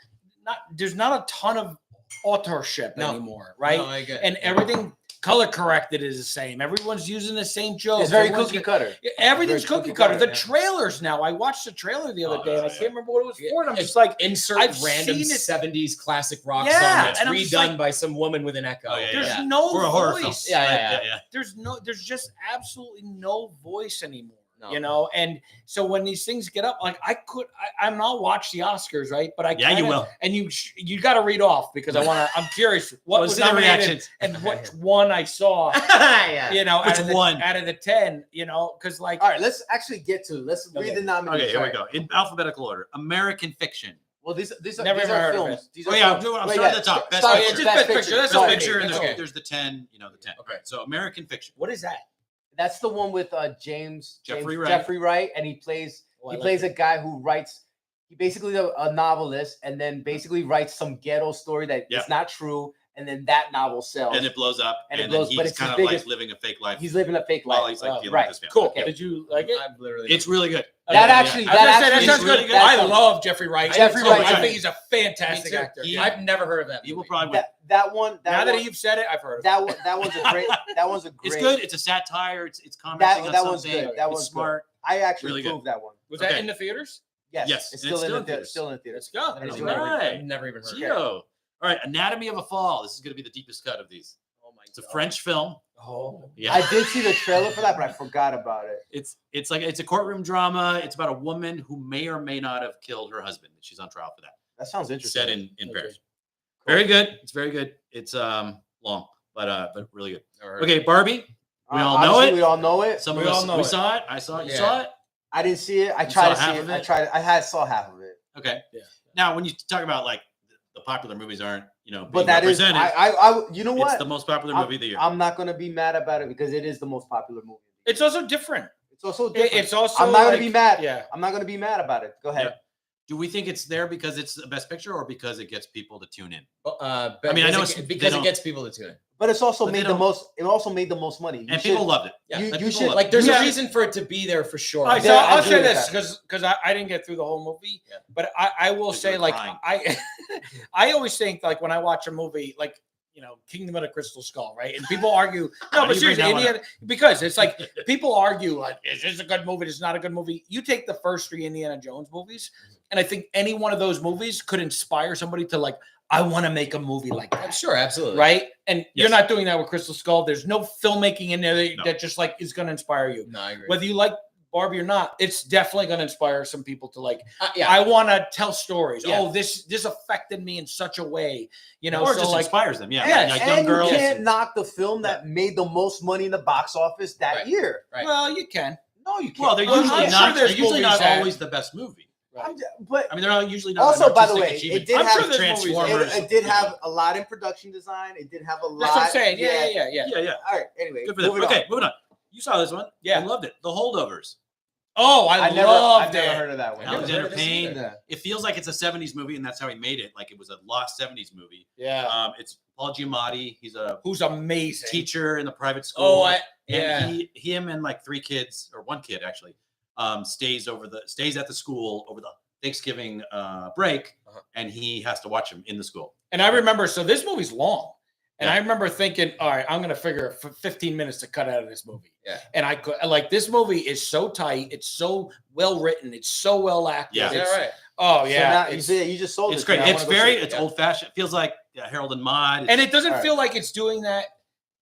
there's not a ton of authorship No. anymore, right? No, I get And everything color corrected is the same. Everyone's using the same jokes. It's very Everyone's cookie cutter. Everything's Very cookie cookie cutter. cutter, The yeah. trailers now. I watched the trailer the other Oh, day, and I yeah. can't remember what it was for. And I'm Yeah, just like, insert I've random seen it. 70s classic rock Yeah, song that's and I'm just redone like- by some woman with an echo. Oh, yeah, there's yeah. no For a horror film. voice. Yeah. There's just absolutely no voice anymore. No. You know, and so when these things get up, like I'm not watch the Oscars, right? But I Yeah, you kinda- will. And you got to read off because I'm curious what was see the nominated reactions. and which one I saw. yeah. You know, Which one? out of the 10? You know, because like All right, let's actually get to it. Let's Okay. read the nominees. Okay, here we All right. go. In alphabetical order. American Fiction. Well, these are Never even heard of films. it. These Oh are yeah, films. I'm Wait, starting at the top. Best start picture. with just Best Picture, that's Best all picture, and okay. there's the 10. You know, the 10. Okay. So American Fiction. what is that? That's the one with Jeffrey Wright. Jeffrey Wright, and he plays Oh, I he like plays it. a guy who writes. He basically a novelist, and then basically writes some ghetto story that Yeah. is not true, and then that novel sells. And it blows up. And it And, blows, then but he's it's his kind of like biggest- living a fake life. He's living a fake life. while he's like dealing right. with his family. Cool. Okay. Did you like it? I've literally It's really good. That Okay. actually, I was gonna say, actually that sounds is really good. good. I love Jeffrey Wright. Jeffrey So Wright. I think he's a fantastic Me too. actor. He- I've never heard of that. He will movie. probably win. that one. Now one, that you've said it, I've heard of it. that one's a great. That one's a great. It's good. It's a satire. It's commenting on that one's something. good. That It's one's good. smart. I actually Really good. proved that one. Was that Okay. in the theaters? Yes, Yes, it's and it's still in still the in theater. theaters. Still in the theater. Let's go. I've It's never, All right. I've never even heard of it. Gio. All right, Anatomy of a Fall. This is going to be the deepest cut of these. Oh my It's a God. French film. Oh, Yeah, I did see the trailer for that, but I forgot about it. it's like it's a courtroom drama. It's about a woman who may or may not have killed her husband. She's on trial for that. That sounds interesting. Set in Okay. Paris. Very good. It's very good. It's long, but really good. Never heard of Okay, Barbie. We all know Obviously, it. We all know it. Some We of all us know we it. saw it. I saw it. You Yeah. saw it. I didn't see it. I You tried to saw half see of it. I it? tried. I saw half of it. Okay. Yeah. Now, when you talk about like the popular movies aren't, being But that is. represented, You know it's what? the most popular movie of the year. I'm not gonna be mad about it because it is the most popular movie. it's also different. It's also different. It's also. I'm not gonna like- be mad. Yeah. I'm not gonna be mad about it. Go ahead. Yeah. Do we think it's there because it's the best picture or because it gets people to tune in? But I mean, I know because it's- because they it don't- gets people to tune in. But it's also But they made the don't- most. It also made the most money. You And should- people loved it. Yeah. You, And you people should love it. Like, there's you a should- reason for it to be there for sure. All right, so Yeah, I I'll agree say with this because I didn't get through the whole movie, Yeah. but I will Because say you're like crying. I always think like when I watch a movie like Kingdom of the Crystal Skull, right? And people argue Why no, do but you bring seriously, that one Indiana, because it's like people argue like is this a good movie? It's not a good movie. You take the first 3 Indiana Jones movies, and I think any one of those movies could inspire somebody to like I want to make a movie like I'm that. sure, absolutely. Right, and you're Yes. not doing that with Crystal Skull. There's no filmmaking in there that, No. that just like is going to inspire you. No, I agree. Whether you like Barbie or not, it's definitely going to inspire some people to like. Yeah. I want to tell stories. Yeah. Oh, this affected me in such a way, Or it So just like, inspires them. Yeah. Yes, Like young And girls. you can't knock the film that made the most money in the box office that Right. year. Right. well, you can. No, you can't. Well, they're Well, usually I'm not. sure there's They're usually movies not that- always the best movie. Right. But I mean, they're all usually not. also, an by the artistic way, achievement. it did I'm have sure this movie's- Transformers. it did have a lot in production design. It did have a lot. That's what I'm saying. Yeah. Yeah. All right. Anyway, Good for them. moving on. Okay, moving on. You saw this one. Yeah. I loved it. The Holdovers. Oh, I've loved never it. heard of that one. Never Alexander heard of this Payne. either. It feels like it's a 70s movie, and that's how he made it. Like it was a lost 70s movie. Yeah. It's Paul Giamatti. He's a Who's amazing. teacher in the private school. Oh, and him and like 3 kids, or 1 kid actually, stays at the school over the Thanksgiving break, and he has to watch him in the school. And I remember, so this movie's long. And Yeah. I remember thinking, all right, I'm going to figure 15 minutes to cut out of this movie. Yeah. And I could, like, this movie is so tight. It's so well written. It's so well acted. Yeah. Is that It's- right? Oh, So yeah. now, it's- you just sold It's it. great. Now I It's wanna go see it. it's Yeah. old fashioned. It feels like Harold and Maude. and it doesn't All right. feel like it's doing that.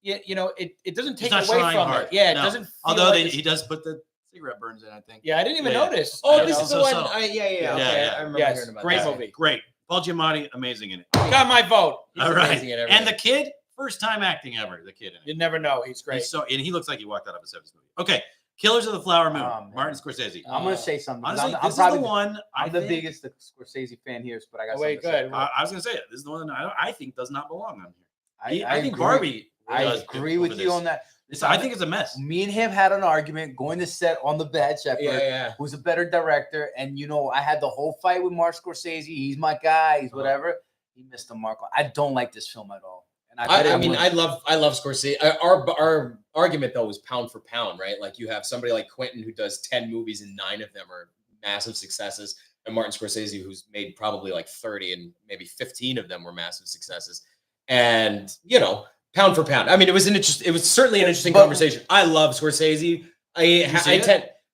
You know, it doesn't take not away trying from hard. it. Yeah, it No. doesn't feel Although like it's- he does put the cigarette burns in, I think. Yeah, I didn't even Yeah, yeah. notice. Oh, you this know? is the So- one. so. Okay, Yeah. I remember Yes, hearing about great that. movie. Great. Paul Giamatti, amazing in it. Got my vote. He's All right. amazing at everything. And the kid, first time acting ever. The kid in it. You never know. He's great. And he looks like he walked out of a 70s movie. Okay, Killers of the Flower Moon. Oh, man. Martin Scorsese. I'm gonna say something. Honestly, I'm this probably is the one. I'm the think- biggest Scorsese fan here, but I got Oh, wait, something to say. good. I was gonna say it. This is the one that I think does not belong on here. I I think agree. Barbie. I does agree over with you this. on that. I think it's a mess. Me and him had an argument going to set on The Bad Shepherd, Yeah. who's a better director. And, I had the whole fight with Mark Scorsese. He's my guy. He's whatever. He missed the mark. I don't like this film at all. And I mean, I love Scorsese. Our argument though was pound for pound, right? Like you have somebody like Quentin who does 10 movies and 9 of them are massive successes, and Martin Scorsese who's made probably like 30 and maybe 15 of them were massive successes. And pound for pound. I mean, it was certainly an interesting conversation. I love Scorsese.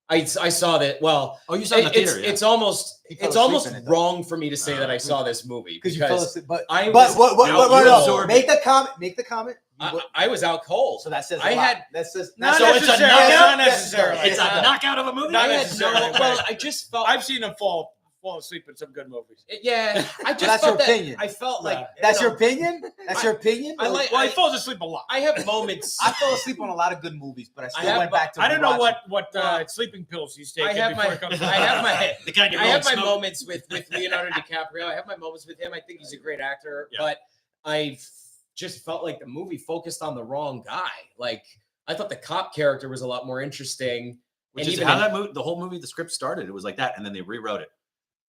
I saw that. Well, Oh, you saw it in the theater. Yeah. it's almost He fell asleep in it, though. wrong for me to say that I saw this movie because you fell asleep. But I but was- what? you No, absorbed make the comment. Make the comment. I was out cold. So that says I a lot. had- that says Not So it's a necessarily. knockout? Not necessarily. It's a knockout of a movie. Not I had necessarily. no- well, I just felt. I've seen him fall asleep in some good movies. Yeah, I just that's felt your that. opinion. I felt like That's your opinion. That's your opinion. I like. Well, he falls asleep a lot. I have moments. I fell asleep on a lot of good movies, but I still have- went back to. I don't know rewatch what sleeping pills he's taking I have before my- it comes. I have my- the kind you I have roll my smoke. moments with Leonardo DiCaprio. I have my moments with him. I think he's a great actor, Yeah. but I just felt like the movie focused on the wrong guy. Like I thought the cop character was a lot more interesting. Which and is even how in- that movie, the whole movie, the script started. It was like that, and then they rewrote it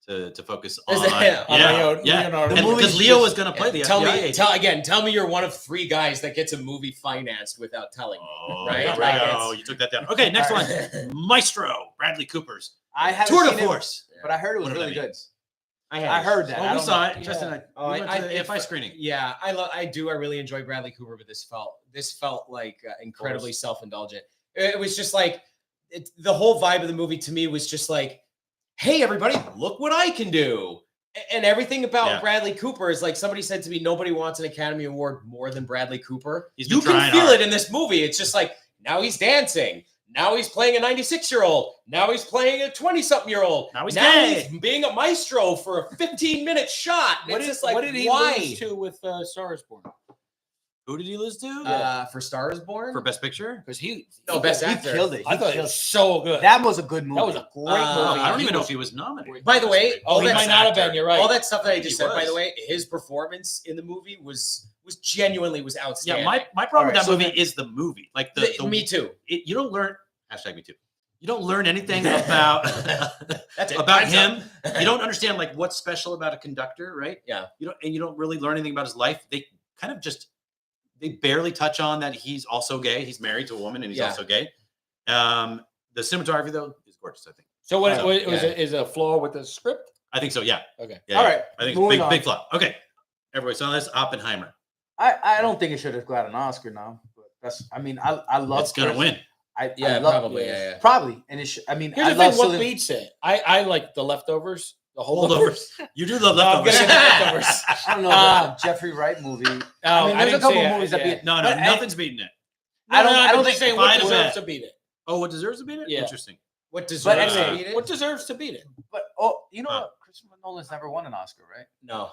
to focus on. Is that- Leonardo. And The movie's because Leo just- was going to play the tell FBI me, agent. tell me you're one of 3 guys that gets a movie financed without telling me. Oh, Right? there we Like, go. it's- You took that down. Okay, next All one. right. Maestro, Bradley Cooper's I haven't Tour de seen it, Force. but I heard it was What did really that good. I I heard that. Oh, I we don't saw know. it. Justin, we went I- to the if AFI I- screening. Yeah, I do. I really enjoy Bradley Cooper, but this felt like incredibly self-indulgent. It was just like the whole vibe of the movie to me was just like, "Hey, everybody, look what I can do!" And everything about Yeah. Bradley Cooper is like somebody said to me, "Nobody wants an Academy Award more than Bradley Cooper." He's been You can trying feel hard. it in this movie. It's just like now he's dancing. Now he's playing a 96-year-old. Now he's playing a 20-something-year-old. Now he's gay. he's being a maestro for a 15-minute shot. What It's did, just like, what did he why? lose to with Star is Born? Who did he lose to? For Star is Born? For Best Picture? Because he Best He actor. killed it. I He thought it killed was so good. That was a good movie. That was a great Oh, movie. I don't He even know was- if he was nominated. By the way, Oh, he that- might not have been. You're right. all that stuff that I just He said, by was. the way, his performance in the movie was genuinely was Yeah, outstanding. my problem with Alright, that so movie is the movie. Like Me too. you don't learn #me too. You don't learn anything about That's it. about Time's him. up. You don't understand like what's special about a conductor, right? Yeah. You don't really learn anything about his life. They kind of just they barely touch on that he's also gay. He's married to a woman and he's Yeah. also gay. The cinematography though is gorgeous, I think. So what Oh, was yeah. it? Is a flaw with the script? I think so, yeah. Okay. Yeah, All yeah. right, I think it's moving big on. big flop. Okay. Everybody saw this Oppenheimer. I don't think it should have got an Oscar now. But I love. It's going to win. I Yeah, love, probably, yeah. Probably, and it. I Here's love the thing. What Cillian- beats it? I like the Leftovers. The Holdovers. You do love No, I'm leftovers. gonna get the Leftovers. I don't know the Jeffrey Wright movie. I there's a didn't couple say it, movies that yeah. beat. No, but nothing's beating it. I don't think think saying if what I'd have deserves bet- to beat it. Oh, what deserves to beat it? Yeah. Interesting. What deserves But to anyway, beat it? What deserves to beat it? But you know what? Christopher Nolan's never won an Oscar, right? No.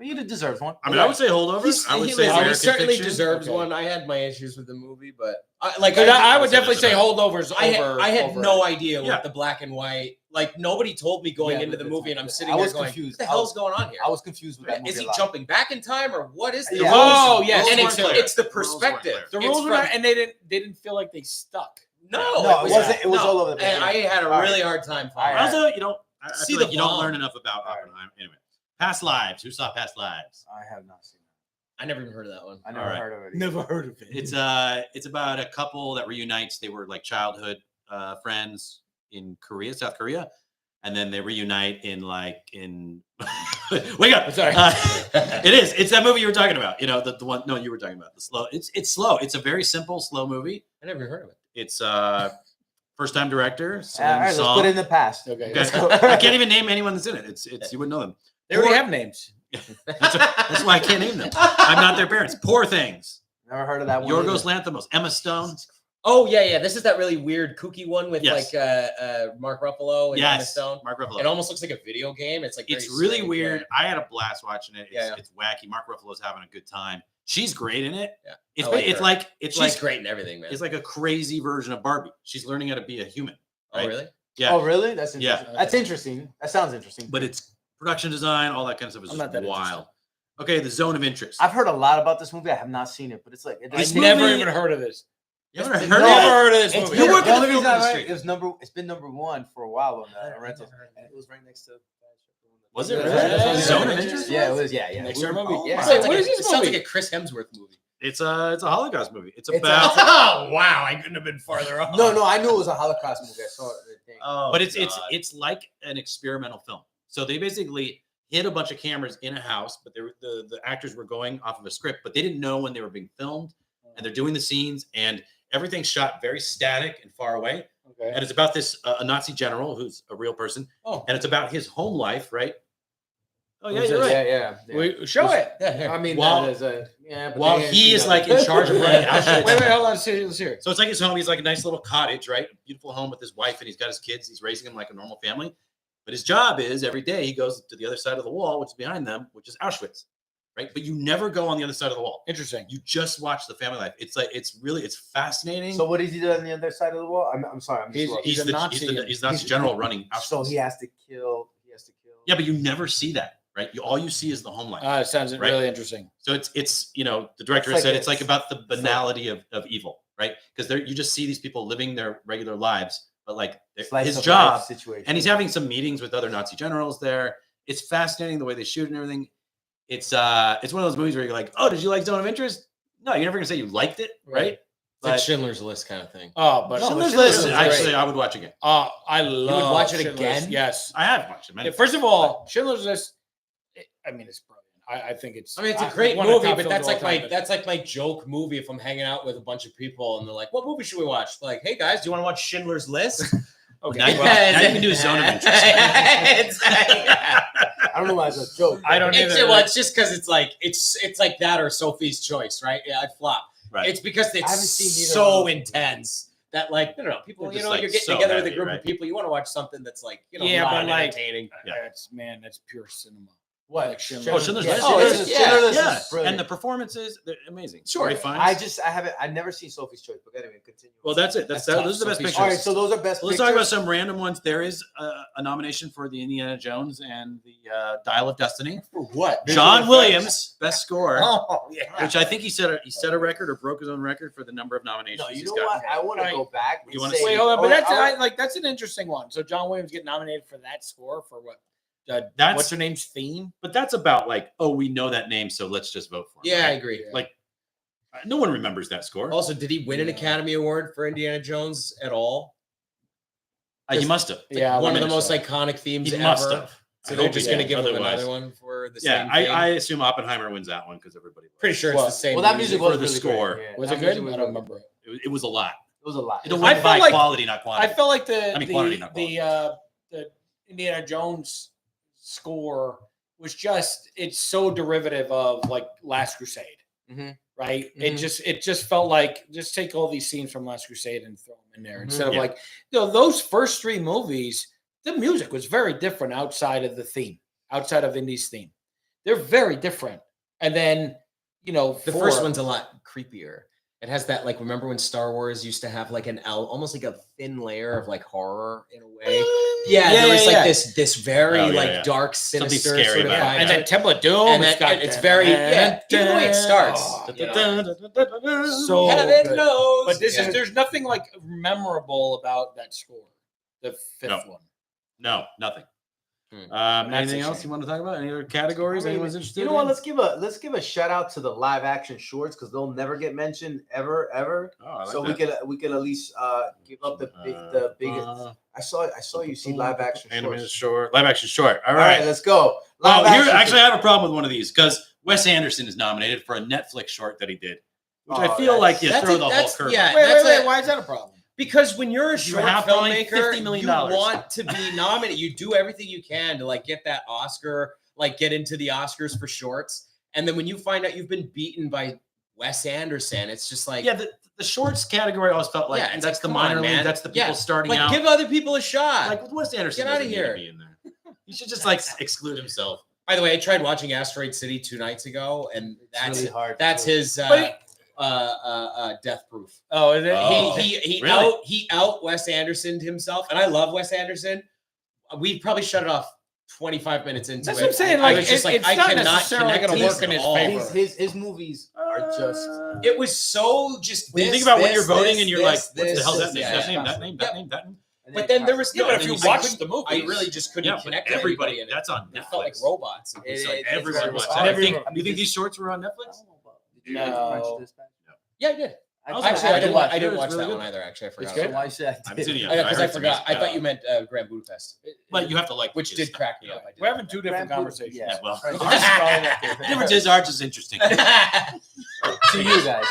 He deserves one. I mean, I would say holdovers. I would say he American certainly Fiction. deserves Okay. one. I had my issues with the movie, but I I would definitely say holdovers. I over, had over no it. idea Yeah. what the black and white. Like nobody told me going Yeah, into the but movie, and I'm sitting I there was going, confused. "What the hell's going on here? I was confused with that movie. Is he a lot. jumping back in time, or what is this?" Yeah. Oh, yes. and Rules weren't it's the clear. Rules weren't perspective. The clear. rules It's were from- not, and they didn't feel like they stuck. No, No, it wasn't. It was all over the place. And I had a All right. really hard time All right. following. Also, you know, I See feel the like you don't bomb. learn enough about All right. Oppenheimer. Anyway, Past Lives. Who saw Past Lives? I have not seen I never even heard of that one. it. I never All right. heard of it. Never heard of it. It's about a couple that reunites. They were like childhood friends in Korea, South Korea, and then they reunite in wake up. Sorry. It is. It's that movie you were talking about. You know, the one. No, you were talking about the slow. It's slow. It's a very simple, slow movie. I never heard of it. It's first time director. All right, let's put it in the past. Okay. Okay. let's go. I can't even name anyone that's in it. It's you wouldn't know them. They already have names. That's why I can't name them. I'm not their parents. Poor Things. Never heard of that one. Yorgos either. Lanthimos. Emma Stone. Oh yeah. This is that really weird kooky one with Yes. like Mark Ruffalo and Emma Yes. Stone. Mark Ruffalo. It almost looks like a video game. It's like It's very really strange, weird. yeah. I had a blast watching it. Yeah. It's wacky. Mark Ruffalo's having a good time. She's great in it. Yeah. It's I like it's her. like it's She's like great in everything, man. it's like a crazy version of Barbie. She's learning how to be a human. Oh right? really? Yeah. Oh, really? That's Yeah. interesting. That's interesting. That sounds interesting. But it's production design, all that kind of stuff is I'm just not that wild. Okay, the zone of interest. I've heard a lot about this movie. I have not seen it, but it's like I This never movie- even heard of this. You ever heard No. of Never it? heard of this It's movie. You work the in only the film reason industry. it's been number one for a while on the rental. And it was right next to. Was it? Yeah. Zone of Yeah. interest? Yeah, it was. Yeah. Next We were- movie. oh Yeah. my Sounds What like is this it sounds movie? like a Chris Hemsworth movie. It's a Holocaust movie. It's It's about Oh wow! I couldn't have been farther off. No, I knew it was a Holocaust movie. I saw it. The thing. but it's like an experimental film. So they basically hid a bunch of cameras in a house, but the actors were going off of a script, but they didn't know when they were being filmed, and they're doing the scenes, and everything's shot very static and far away. Okay. And it's about this a Nazi general who's a real person, Oh, and it's about his home life, right? Oh yeah, Who's you're this? right. Yeah. We, show it. yeah. Here. I mean, While- that is a yeah. But While they didn't he see is that. like in charge of running Auschwitz. Wait, hold on. Let's hear it. So it's like his home. He's like a nice little cottage, right? Beautiful home with his wife, and he's got his kids. He's raising them like a normal family. But his job is every day he goes to the other side of the wall, which is behind them, which is Auschwitz, right? But you never go on the other side of the wall. Interesting. You just watch the family life. It's like it's fascinating. So what does he do on the other side of the wall? I'm sorry. I'm just lost. He's a Nazi. He's Nazi general running Auschwitz. So he has to kill. He has to kill. Yeah, but you never see that, right? All you see is the home life. It sounds Right. really interesting. So it's the director It's like said a- it's like about the banality of evil, right? Because you just see these people living their regular lives, but like Slice his of job, life situation. and he's having some meetings with other Nazi generals there. It's fascinating the way they shoot and everything. It's one of those movies where you're like, oh, did you like Zone of Interest? No, you're never gonna say you liked it, right? It's like But Schindler's List kind of thing. Oh, but Schindler's Schindler's List, is actually, great. I would watch again. I love. watch it Schindler's again? List. Yes. I have watched it. Many Yeah, first of all, Schindler's List. I mean, it's brilliant. I think it's. I mean, it's a great one of the movie, top but films that's of like all my time. that's like my joke movie if I'm hanging out with a bunch of people and they're like, "What movie should we watch?" Like, "Hey guys, do you want to watch Schindler's List?" Okay. Now you- well, now you can do Zone of Interest. I don't know why it's a joke. I don't It's, either. well, it's just because it's like that or Sophie's Choice, right? Yeah, I'd flop. Right. It's because I haven't it's seen either so of them. intense that like I don't know, people, They're you just, know, like, you're getting so together with heavy, a group right? of people, you want to watch something that's like, you know, Yeah, light but and like- entertaining. Yeah. That's pure cinema. What? Like Schindler's Oh, Schindler's Yeah, List. Schindler's Oh, List- yeah. Schindler's List Yeah, is brilliant. and the performances, they're amazing. Sure. Ray Fiennes. I haven't seen Sophie's Choice, but anyway, continue. Well, that's it. That's tough. Those are the best Sophie's pictures. all right. So those are best. Let's talk about pictures. some random ones. There is a nomination for the Indiana Jones and the Dial of Destiny. For what? John Williams, best score, Oh yeah. which I think he set a record or broke his own record for the number of nominations. No, you he's know got. what? I want to Right. go back. You and wanna say- Wait, hold on. But I- that's an interesting one. So John Williams get nominated for that score for what? That's- What's her name's theme? But that's about like, oh, we know that name, so let's just vote for him. Yeah, I right? agree. Like, no one remembers that score. Also, did he win an Yeah. Academy Award for Indiana Jones at all? He must have. It's like Yeah, one of the so. most iconic themes He ever. must have. So I they're hope just he going to did. give him Otherwise- another one for the Yeah, same thing. I assume Oppenheimer wins that one because everybody. Pretty sure it's Well, the same. Well, that music for was the really score. Great. Yeah, Was that it good? music was I don't really remember it. It was a lot. It was a lot. It I went felt by like- quality, not I quantity. felt like quantity, not the Indiana Jones score was just it's so derivative of like Last Crusade, Mhm. right? Mhm. It just felt like just take all these scenes from Last Crusade and throw them in there instead of Yeah. like those first three movies. The music was very different outside of the theme, outside of Indy's theme. They're very different. And then, you know, The first one's a lot creepier. It has that, like, remember when Star Wars used to have like almost like a thin layer of like horror in a way? Yeah, there was like this very dark, sinister scary sort of about it. vibe. and then Temple of Doom. And It's then got it's very even the way it starts. So Heaven good. knows. But there's nothing like memorable about that score. The fifth one. No, nothing. That's Anything a else shame. you want to talk about? Any other categories? Anyone's interested? You know what? Let's give a shout out to the live action shorts because they'll never get mentioned ever. Oh, I like So that. we could at least give up the biggest. I saw you see live action animated shorts. short, live action short. All All right, right, let's go. Oh, Live here action actually I have a problem with one of these because Wes Anderson is nominated for a Netflix short that he did, which I Oh, feel like you that's throw a- the whole that's- curve. yeah. Wait. Why is that a problem? Because when you're a You short have to, like, filmmaker, $50 million. you want to be nominated. You do everything you can to like get that Oscar, like get into the Oscars for shorts. And then when you find out you've been beaten by Wes Anderson, it's just like, Yeah, the shorts category always felt like Yeah, it's that's like, the come on, minor league, man. that's the people Yeah, starting like out. give other people a shot. Like with Wes Anderson, Get outta doesn't need to here. be in there. He should just like exclude himself. By the way, I tried watching Asteroid City 2 nights ago, and that's really hard. that's his death proof. Oh, is it? Oh. Really? He out Wes Andersoned himself, and I love Wes Anderson. We probably shut it off 25 minutes into That's it. what I'm saying. I Like, was just it's I not cannot necessarily connect going to these work in at his all. favor. His movies are just. It was so just. When you this, think about when this, you're voting this, and you're this, like, what the this, hell's that this, name? yeah. That name? That name? That name? That name? But then there was Yeah, but if you watch couldn't- the movie, I really just couldn't Yeah, connect but with everybody. in it. That's on It felt like Netflix. robots. It's It- like it's everyone very watched much- that. everyone- You think these shorts were on Netflix? No. Yeah, I did. I Actually, I didn't watch it. that It's really one good. either. Actually, I forgot. good? about Why say I haven't seen it yet. Because I heard some forgot. I music. thought you meant Grand Budapest. But you have to like. Which his did stuff. crack me up. I did. We're having two different Grand conversations. Yeah. Well, Right. Ours is probably not good. the difference is ours is interesting. To you guys.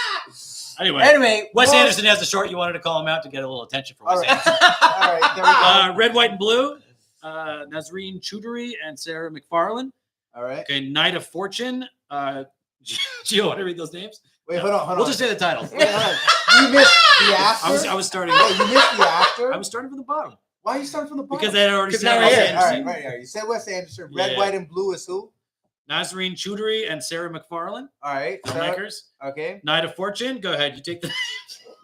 Anyway, Anyway, Wes well- Anderson has the short. You wanted to call him out to get a little attention from All Wes right. Anderson. All right. There we go. Red, White, and Blue. Nazreen Choudhury and Sarah McFarlane. All right. Okay, Knight of Fortune. Gio, want to read those names? Wait, hold on. We'll just say the title. Wait, hold on. You missed the actor. I was starting. Wait, you missed the actor. I was starting from the bottom Why are you starting from the bottom? because they had already Because said now Wes we're here. All Anderson. right. You said Wes Anderson. Red, Yeah. White, and Blue is who? Nazreen Choudhury and Sarah McFarlane, All right. Sarah- filmmakers. Okay. Knight of Fortune. Go ahead. You take the.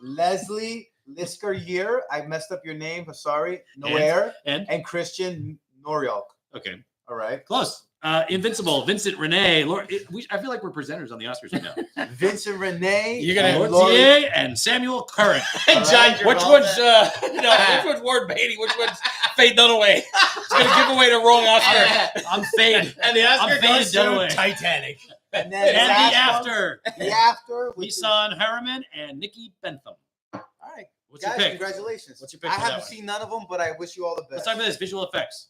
Leslie Lisker-Year. I messed up your name. I'm sorry. Noir. And And Christian Norialk. okay, All right. close. Invincible. Vincent Renee. I feel like we're presenters on the Oscars right now. Vincent Renee. You're gonna- and Laurie- Lortier and Samuel Curran. John right. Which Travolta. one's which one's Ward Beatty? Which one's Faye Dunaway? It's gonna give away the wrong Oscar. I'm fade. And the Oscar I'm goes faded to Dunaway. Titanic. And then And the last one, after. The after. which is- Nissan Harriman and Nikki Bentham. All right. What's Guys, your pick? congratulations. What's your pick I for that haven't one? seen none of them, but I wish you all the Let's best. talk about this. Visual effects.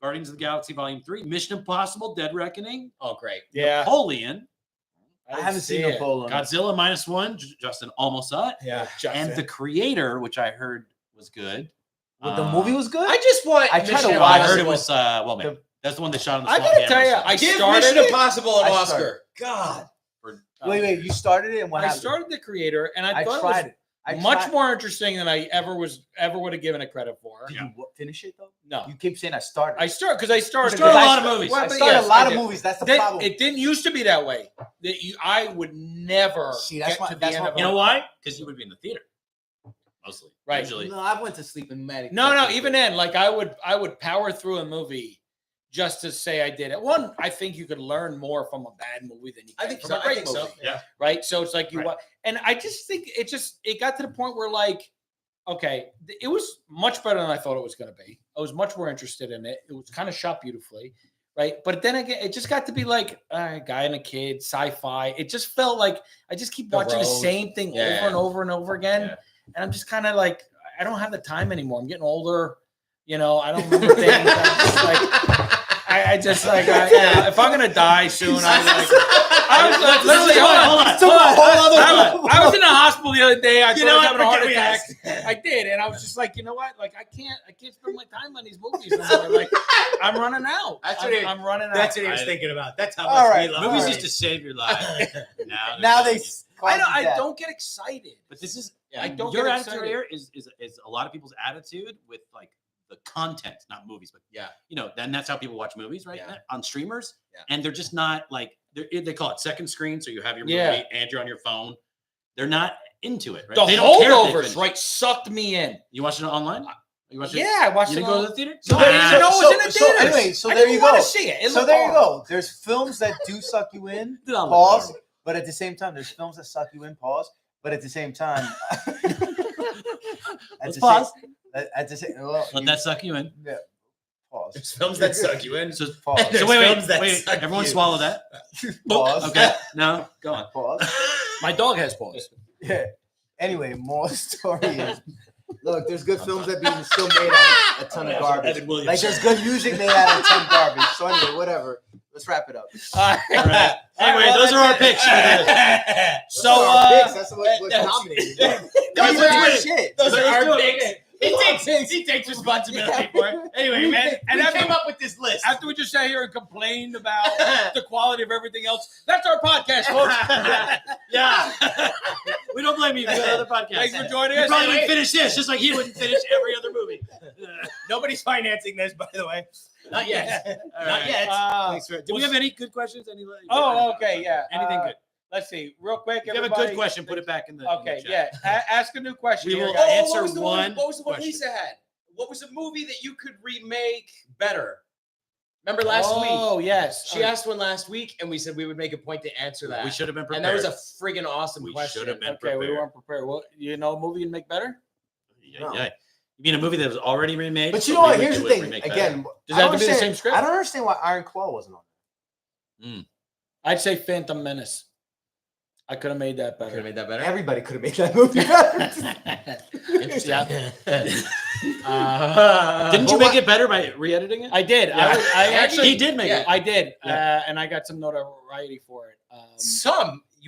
Guardians of the Galaxy Volume 3, Mission Impossible, Dead Reckoning, Oh, great. Yeah, Napoleon, I haven't seen Napoleon. Godzilla -1, Justin almost saw it, Yeah, and The Creator, which I heard was good. Well, the movie was good. I just want. I tried to Mission I watch heard it Impossible. was well made. That's the one they shot on the I small gotta tell camera, you, so- I Give started Mission it. Impossible an I Oscar. started. God. for- Wait. You started it, and what I happened? started The Creator, and I I thought tried it it. I was much tried- more interesting than I ever would have given it credit for. Did you finish it though? No, You keep saying I started. I started. You started a lot of movies. Well, I but started yes, a lot I of did. movies. That's the Then problem. it didn't used to be that way. That I would never See, that's get my- to the that's end my of You it. know why? Because you would be in the theater mostly. Right. Usually. No, I went to sleep in medic. No. Even then, like I would power through a movie just to say I did it. One, I think you could learn more from a bad movie than you can I think from so. a great I think so. movie. Yeah. Right. So it's like you Right. watch, and I just think it got to the point where like, okay, it was much better than I thought it was going to be. I was much more interested in it. It was kind of shot beautifully. Right. But then again, it just got to be like a guy and a kid, sci-fi. It just felt like I just keep The watching the Road. same thing Yeah. over and over and over again. Yeah. And I'm just kind of like, I don't have the time anymore. I'm getting older. You know, I don't remember things. I'm just like, I just like, if I'm gonna die soon, I was literally, I was in the hospital the other day. I You thought I know was what? having a heart Forget attack. I did, and I was just like, you know what? Like, I can't spend my time on these movies anymore. Like, I'm running out. That's what I'm running out. That's what he was I- thinking about. That's how All much right. we love Movies All used to save your life. Now, Now they. I don't get excited. But this is I don't your get attitude excited. here is a lot of people's attitude with like the content, not movies, but Yeah. then that's how people watch movies, right? Yeah. On streamers. Yeah. And they're just not like they call it second screen. So you have your movie Yeah. and you're on your phone. They're not into it, right? The They don't care if they Holdovers, finish. right, sucked me in. You watched it online? You watched it? Yeah, I watched You it. didn't go to the theater? No, I didn't even know it was in the theaters. Anyway, so I there didn't you want go. to see it. It So looked there you horrible. go. There's films that do suck you in, Did not look pause. horrible. But at the same time, there's films that suck you in, pause. But at the same time, Let's pause. At the same, well, Let that suck you in. yeah, pause. There's films that suck you in. So, Pause. There's so wait. films that Wait. suck Everyone you. swallow that. Pause. Okay. No, go on. Pause. My dog has paws. Yeah. Anyway, more story is, look, there's good films that being still made out of a ton of garbage. Evan Williams. Like there's good music made out of a ton of garbage. So anyway, whatever. Let's wrap it up. All right. Anyway, those are our picks for this. So, Those are our picks. That's what's that's- nominated. Those Those are our shit. Those are Let's our do it. picks. He takes responsibility for it. Anyway, man. And I came up with this list. after we just sat here and complained about the quality of everything else, that's our podcast, folks. Yeah. We don't blame you for the other podcast. Thanks for joining You us. probably wouldn't finish this, just like he wouldn't finish every other movie. Nobody's financing this, by the way. Not yet. Not yet. Thanks for, do we have any good questions? Any? Oh, okay, yeah. Anything good? Let's see, real quick. If you have a everybody. good question, put it back in the. Okay, in the chat. yeah. Ask a new question. We here, will guys. answer what was the one What was the one question. Lisa had? What was a movie that you could remake better? Remember last week? Oh, yes. She asked one last week, and we said we would make a point to answer that. We should have been prepared. and that was a friggin' awesome We question. should have been Okay, we prepared. weren't prepared. Well, you know, a movie you'd make better? Yeah, No. yeah. You mean a movie that was already remade? But you so know what? we Here's would the do it, thing. remake better? Again, Does I it have don't to be the understand- same script? I don't understand why Iron Claw wasn't on. I'd say Phantom Menace. I could have made that Could have better. made that better. Everybody could have made that movie better. Interesting. Didn't you But make it better by re-editing it? I did. Yeah. I actually He did make yeah. it. I did, Yeah. and I got some notoriety for it.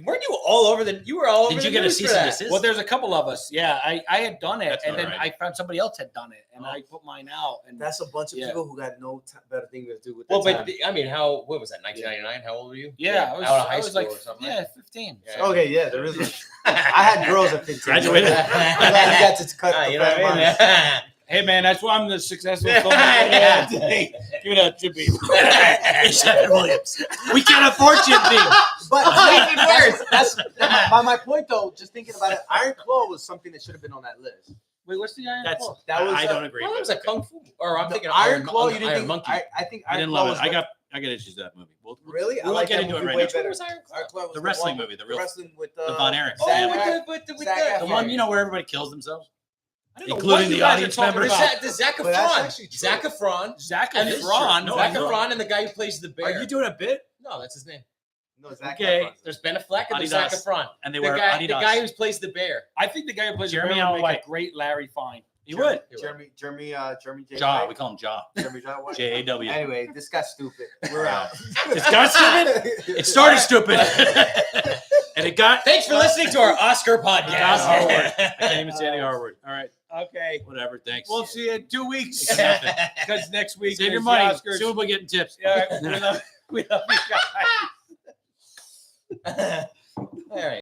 Weren't you all over the? You were all over Did the you get a news for cease and that. desist? Well, there's a couple of us. Yeah, I had done it, That's and then notoriety. I found somebody else had done it, and Oh. I put mine out. And That's a bunch of Yeah. people who got no better thing to do with Well, their but time. I mean, what was that? 1999. How old were you? yeah, out of high I was school like, or something. yeah, 15. Yeah. Okay, yeah, there is. I had girls at 15. Graduated. I'm glad you got to cut. You know what I mean? Hey, man, that's why I'm the successful Yeah. filmmaker today. Give it up to me. It's Evan Williams. We can't afford Jim Beam. But Make it worse. that's my point though. Just thinking about it, Iron Claw was something that should have been on that list. Wait, what's the Iron That's Claw? That was I don't agree. Well, that with was a it. kung fu. Or I'm No, thinking Iron Claw. You didn't Iron think? Monkey. I think I Iron didn't Claw love was it. I got issues with that movie. really. We I won't like get that into it movie right way now. Which better. one was Iron Claw? Iron Claw was The wrestling one- movie, the real- wrestling with the Von Erichs. Oh, Yeah. with the Zac The Efron. one, where everybody kills themselves, I don't know including what you the guys are audience talking members. about. the Zac But that's Efron. actually true. Zac Efron. Zac And Efron. No, Zac I know. Efron and the guy who plays the bear. Are you doing a bit? No, that's his name. No, Zac Okay. Efron. There's Ben Affleck and there's Zac Adidas. Efron. And they The wear guy, Adidas. the guy who plays the bear. I think the guy who plays Jeremy Jeremy would make White. a great Larry Fine. You would. Jeremy J. Jaw. White. We call him Jaw. Jeremy J. White. J-A-W. Anyway, this got stupid. We're out. It got stupid? It started stupid. And it got. Thanks for listening to our Oscar R podcast. word. I can't even say the R word. All right. Okay. Whatever. Thanks. We'll see you in 2 weeks. It's nothing. Because next week Save your is money. the Oscars. Soon we'll be getting tips. Yeah, we love you guys. All right.